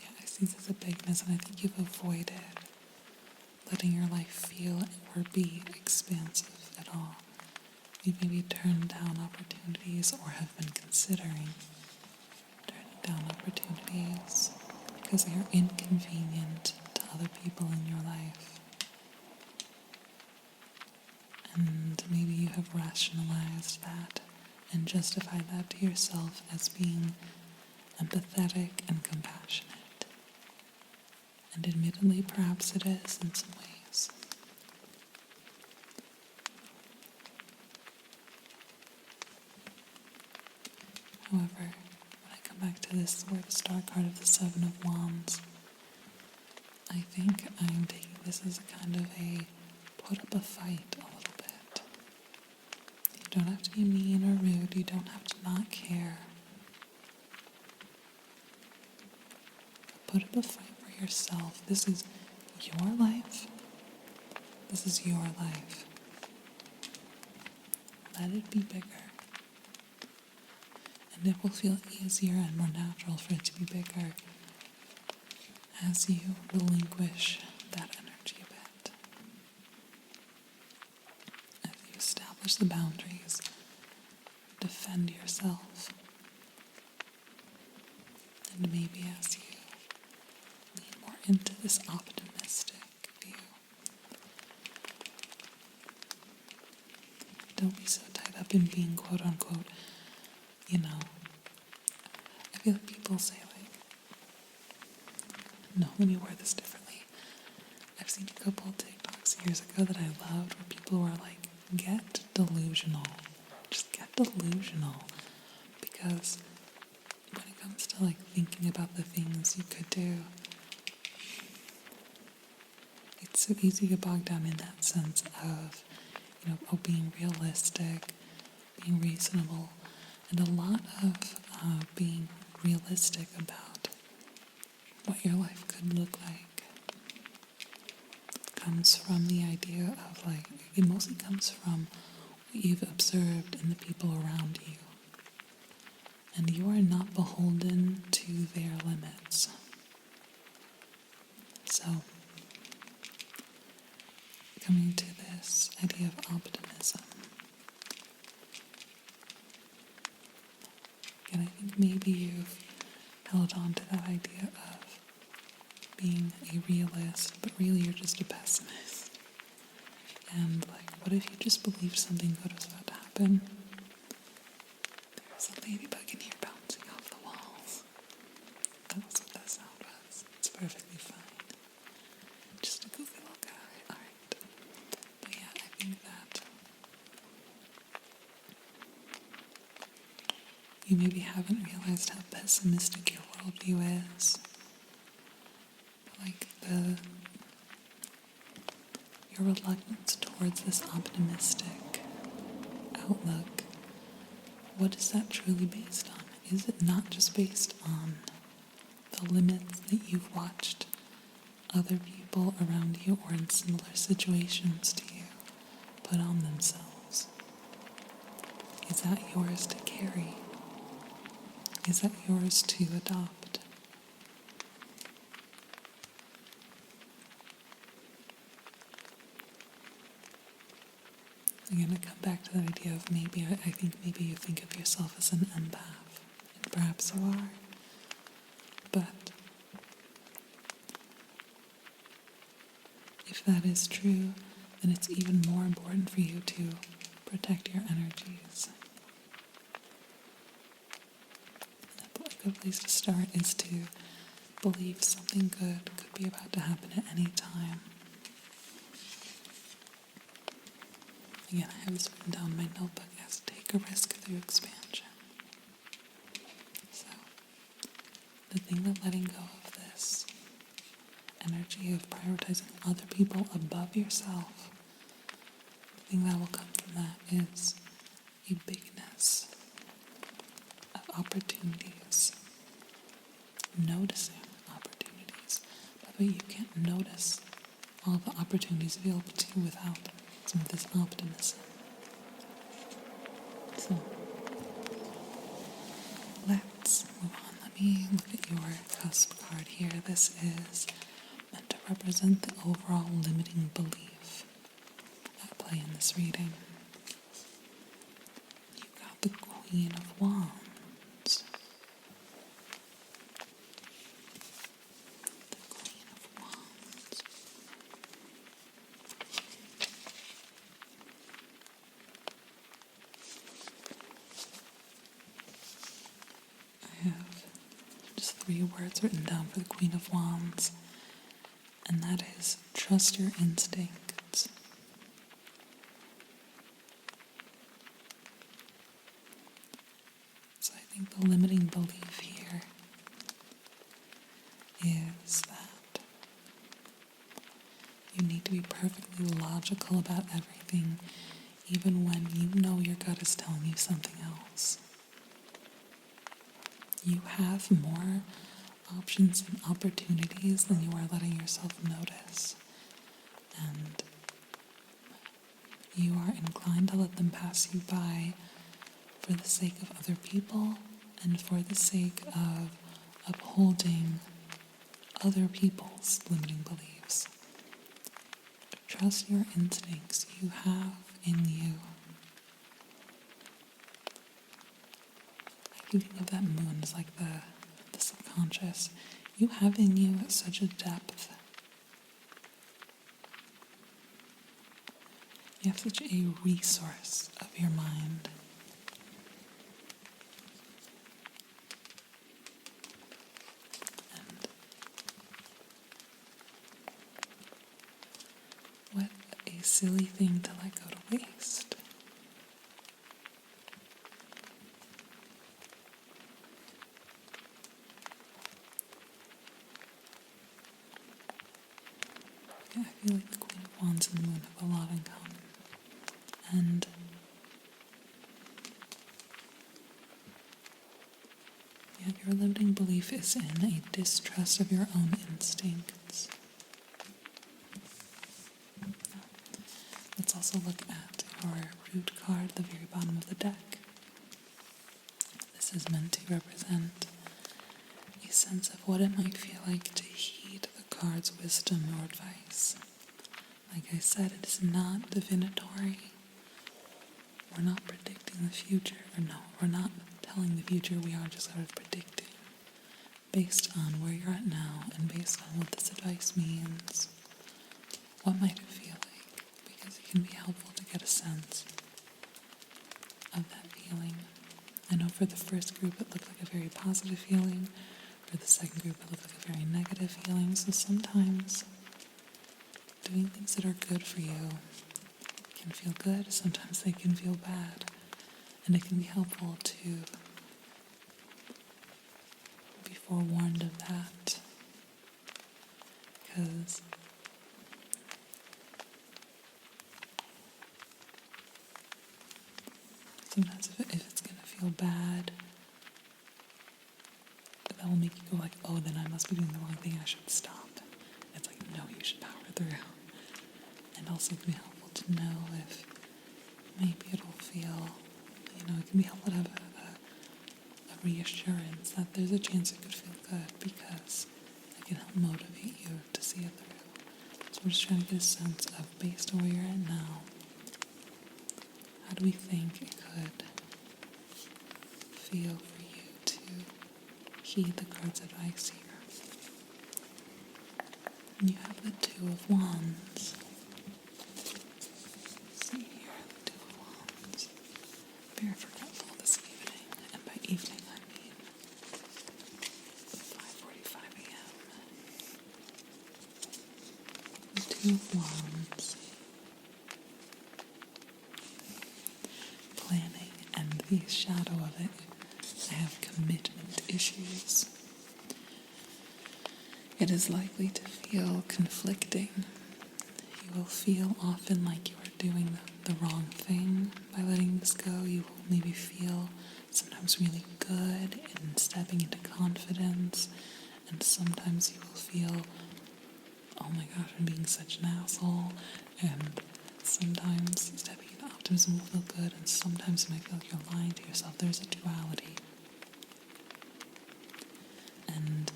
Yeah, I see this as a bigness, and I think you've avoided letting your life feel or be expansive at all. You've maybe turned down opportunities or have been considering turning down opportunities because they are inconvenient to other people in your life. And maybe you have rationalized that and justified that to yourself as being empathetic and compassionate. And admittedly, perhaps it is in some ways. However, when I come back to this word star card of the Seven of Wands, I think I'm taking this as a kind of a put up a fight a little bit. You don't have to be mean or rude. You don't have to not care. Put up a fight for yourself. This is your life. This is your life. Let it be bigger. And it will feel easier and more natural for it to be bigger as you relinquish that energy a bit. As you establish the boundaries, defend yourself. And maybe as you lean more into this optimistic view, don't be so tied up in being quote unquote, I feel like people say no, let me word this differently. I've seen a couple of TikToks years ago that I loved where people were like, get delusional. Just get delusional. Because when it comes to thinking about the things you could do, it's so easy to bog down in that sense of, being realistic, being reasonable, and a lot of being realistic about what your life could look like comes from the idea of it mostly comes from what you've observed in the people around you. And you are not beholden to their limits. So, coming to this idea of optimism, and I think maybe you've held on to that idea of being a realist, but really you're just a pessimist. And what if you just believed something good was about to happen? There's a ladybug in here bouncing off the walls. That's what that sound was. It's perfectly fine. Just a goofy little guy. Alright. But yeah, I think that you maybe haven't realized how pessimistic your worldview is. Your reluctance towards this optimistic outlook, what is that truly based on? Is it not just based on the limits that you've watched other people around you or in similar situations to you put on themselves? Is that yours to carry? Is that yours to adopt? Again, I come back to that idea of I think maybe you think of yourself as an empath, and perhaps you are, but if that is true, then it's even more important for you to protect your energies. And a good place to start is to believe something good could be about to happen at any time. Again, I have this written down in my notebook as take a risk through expansion. So, the thing that letting go of this energy of prioritizing other people above yourself, the thing that will come from that is a bigness of opportunities, noticing opportunities, but but you can't notice all the opportunities available to you without some of this optimism. So, let's move on. Let me look at your cusp card here. This is meant to represent the overall limiting belief at play in this reading. You've got the Queen of Wands. The Queen of Wands. I have just 3 words written down for the Queen of Wands, and that is trust your instincts. So I think the limiting belief here is that you need to be perfectly logical about everything, even when you know your gut is telling you something else. You have more options and opportunities than you are letting yourself notice. And you are inclined to let them pass you by for the sake of other people and for the sake of upholding other people's limiting beliefs. Trust your instincts. You have in you. I keep thinking of that moon as like the subconscious. You have in you such a depth. You have such a resource of your mind. And what a silly thing to let go to waste. Yeah, I feel like the Queen of Wands and the Moon have a lot in common. And yeah, your limiting belief is in a distrust of your own instincts. Let's also look at your root card at the very bottom of the deck. This is meant to represent a sense of what it might feel like to heed the card's wisdom or advice. Like I said, it is not divinatory. We're not predicting the future, or no, we're not telling the future, we are just sort of predicting based on where you're at now and based on what this advice means. What might it feel like? Because it can be helpful to get a sense of that feeling. I know for the first group it looked like a very positive feeling, for the second group it looked like a very negative feeling, so sometimes doing things that are good for you can feel good, sometimes they can feel bad, and it can be helpful to be forewarned of that, because sometimes if it's going to feel bad, that will make you go like, oh, then I must be doing the wrong thing, I should stop. It's like, no, you should power through. And also it can be helpful to know if maybe it'll feel, it can be helpful to have a reassurance that there's a chance it could feel good because it can help motivate you to see it through. So we're just trying to get a sense of, based on where you're at now, how do we think it could feel for you to heed the card's advice here? And you have the Two of Wands. See here, the Two of Wands. Very forgetful this evening, and by evening I mean 5:45 a.m. The Two of Wands. Planning, and the shadow of it, I have commitment issues. It is likely to feel conflicting. You will feel often like you are doing the wrong thing by letting this go. You will maybe feel sometimes really good in stepping into confidence, and sometimes you will feel oh my gosh, I'm being such an asshole, and sometimes stepping into optimism will feel good, and sometimes it might feel like you're lying to yourself. There's a duality. And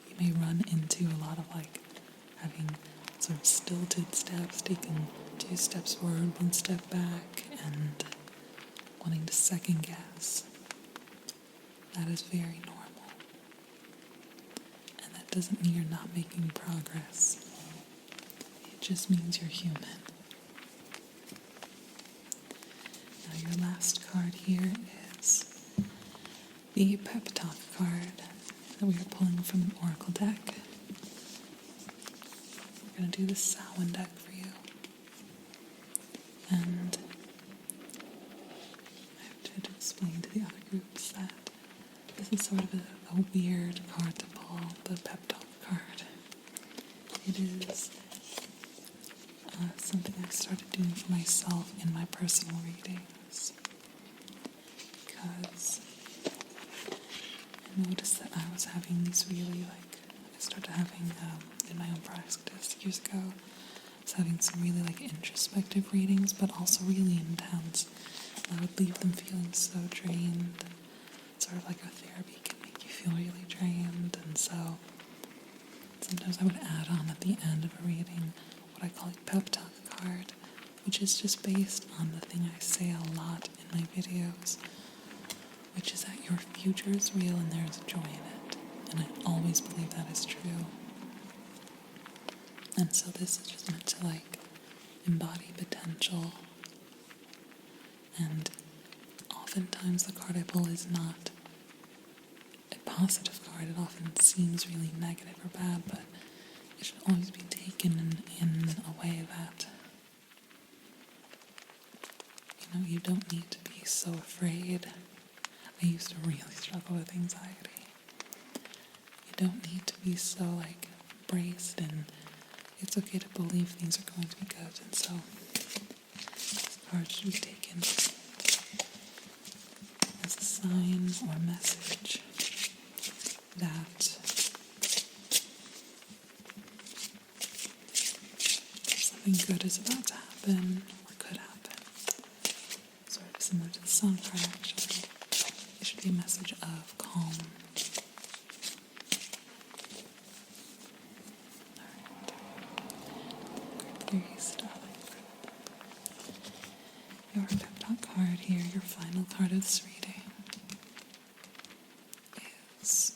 you may run into a lot of having sort of stilted steps, taking 2 steps forward, 1 step back, and wanting to second guess. That is very normal. And that doesn't mean you're not making progress. It just means you're human. Now your last card here is the pep talk card that we are pulling from an oracle deck. We're going to do the Samhain deck for you. And I have to explain to the other groups that this is sort of a weird card to pull, the pep talk card. It is something I started doing for myself in my personal readings. Because I noticed that I was having these really, I started having, in my own practice years ago, I was having some really, introspective readings, but also really intense. I would leave them feeling so drained. Sort of like a therapy can make you feel really drained, and so sometimes I would add on at the end of a reading what I call a pep talk card, which is just based on the thing I say a lot in my videos, which is that your future is real and there is joy in it. And I always believe that is true. And so this is just meant to embody potential. And oftentimes the card I pull is not a positive card. It often seems really negative or bad, but it should always be taken in a way that, you don't need to be so afraid. I used to really struggle with anxiety. You don't need to be so braced, and it's okay to believe things are going to be good. And so this card should be taken as a sign or a message that something good is about to happen or could happen. Sort of similar to the sun card, actually. It should be a message of calm. Alright. 3, Starlight. Your pep talk card here, your final card of this reading, is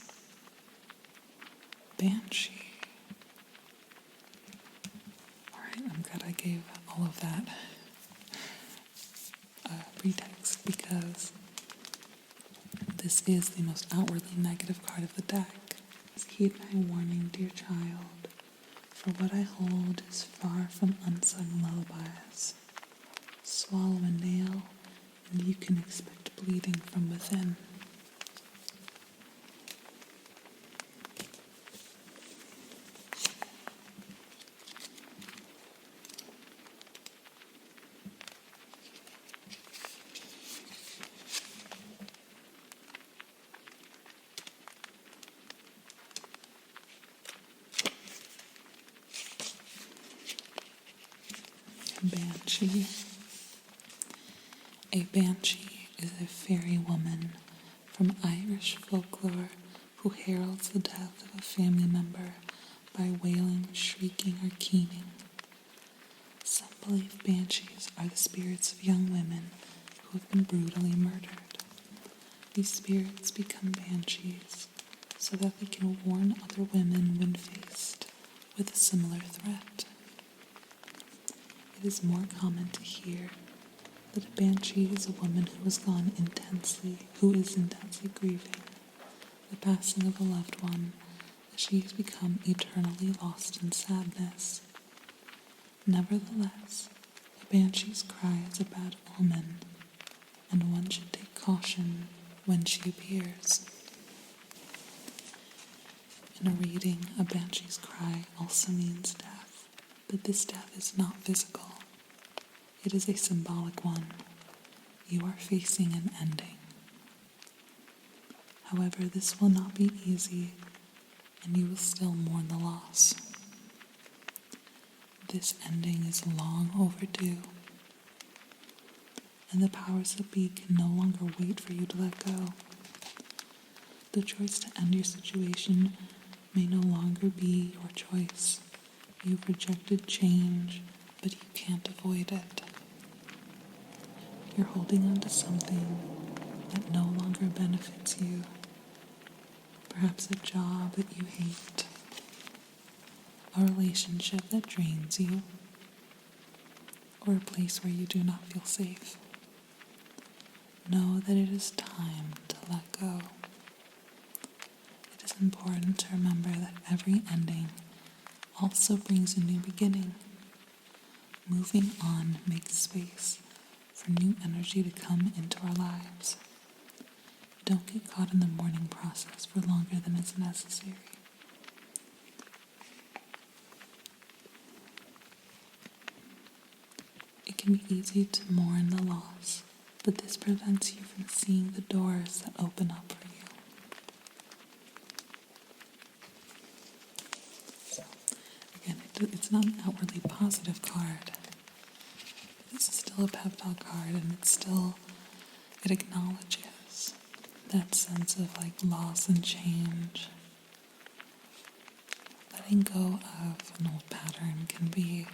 Banshee. Alright, I'm glad I gave all of that pretext, because this is the most outwardly negative card of the deck. Heed my warning, dear child, for what I hold is far from unsung lullabies. Swallow a nail, and you can expect bleeding from within. Banshee. A banshee is a fairy woman from Irish folklore who heralds the death of a family member by wailing, shrieking, or keening. Some believe banshees are the spirits of young women who have been brutally murdered. These spirits become banshees so that they can warn other women when faced with a similar threat. It is more common to hear that a banshee is a woman who is intensely grieving the passing of a loved one, as she has become eternally lost in sadness. Nevertheless, a banshee's cry is a bad omen, and one should take caution when she appears. In a reading, a banshee's cry also means death, but this death is not physical. It is a symbolic one. You are facing an ending. However, this will not be easy, and you will still mourn the loss. This ending is long overdue, and the powers that be can no longer wait for you to let go. The choice to end your situation may no longer be your choice. You've rejected change, but you can't avoid it. You're holding on to something that no longer benefits you. Perhaps a job that you hate, a relationship that drains you, or a place where you do not feel safe. Know that it is time to let go. It is important to remember that every ending also brings a new beginning. Moving on makes space for new energy to come into our lives. Don't get caught in the mourning process for longer than is necessary. It can be easy to mourn the loss, but this prevents you from seeing the doors that open up for you. So, again, it's not an outwardly positive card. This is still a pep talk card, and it acknowledges that sense of like loss and change. Letting go of an old pattern can be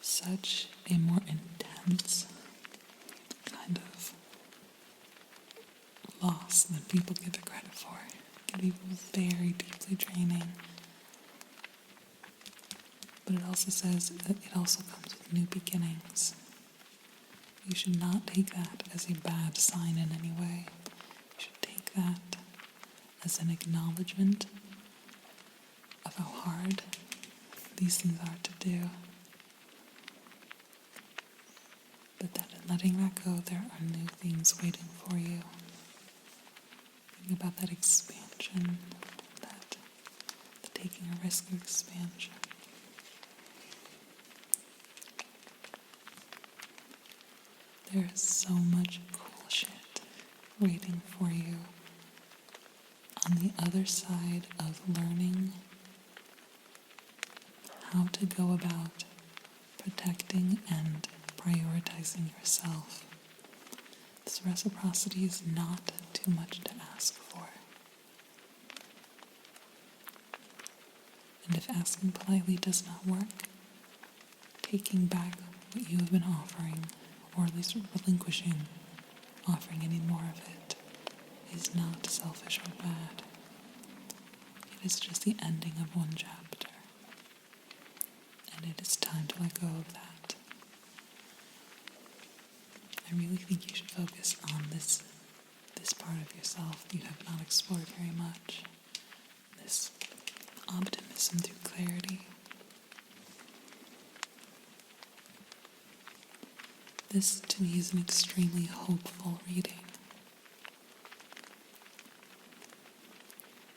such a more intense kind of loss than people give it credit for. It can be very deeply draining. But it also says that it also comes with new beginnings. You should not take that as a bad sign in any way. You should take that as an acknowledgement of how hard these things are to do. But that in letting that go, there are new things waiting for you. Think about that expansion, the taking a risk of expansion. There is so much cool shit waiting for you on the other side of learning how to go about protecting and prioritizing yourself. This reciprocity is not too much to ask for. And if asking politely does not work, taking back what you have been offering, or at least relinquishing offering any more of it, is not selfish or bad. It is just the ending of one chapter. And it is time to let go of that. I really think you should focus on this part of yourself you have not explored very much. This optimism through clarity. This, to me, is an extremely hopeful reading.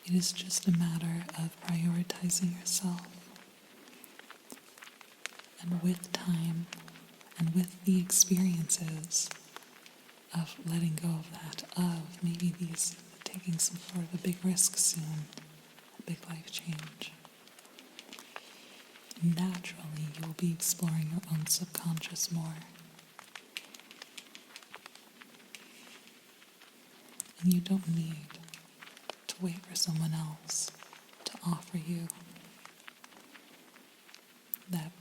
It is just a matter of prioritizing yourself. And with time, and with the experiences of letting go of that, of maybe taking some sort of a big risk soon, a big life change, naturally you will be exploring your own subconscious more. And you don't need to wait for someone else to offer you that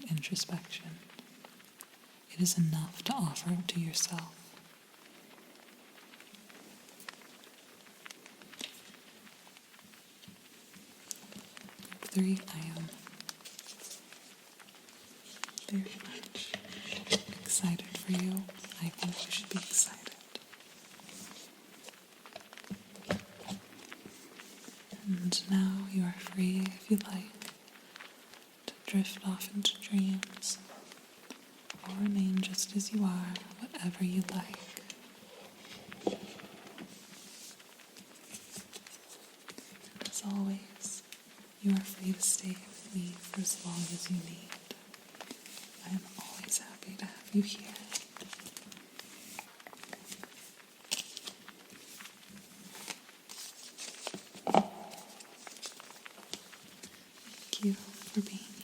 introspection. It is enough to offer it to yourself. Group 3, I am very much excited for you. I think you should be excited. And now you are free, if you like, to drift off into dreams, or remain just as you are, whatever you like. And as always, you are free to stay with me for as long as you need. I am always happy to have you here. you for being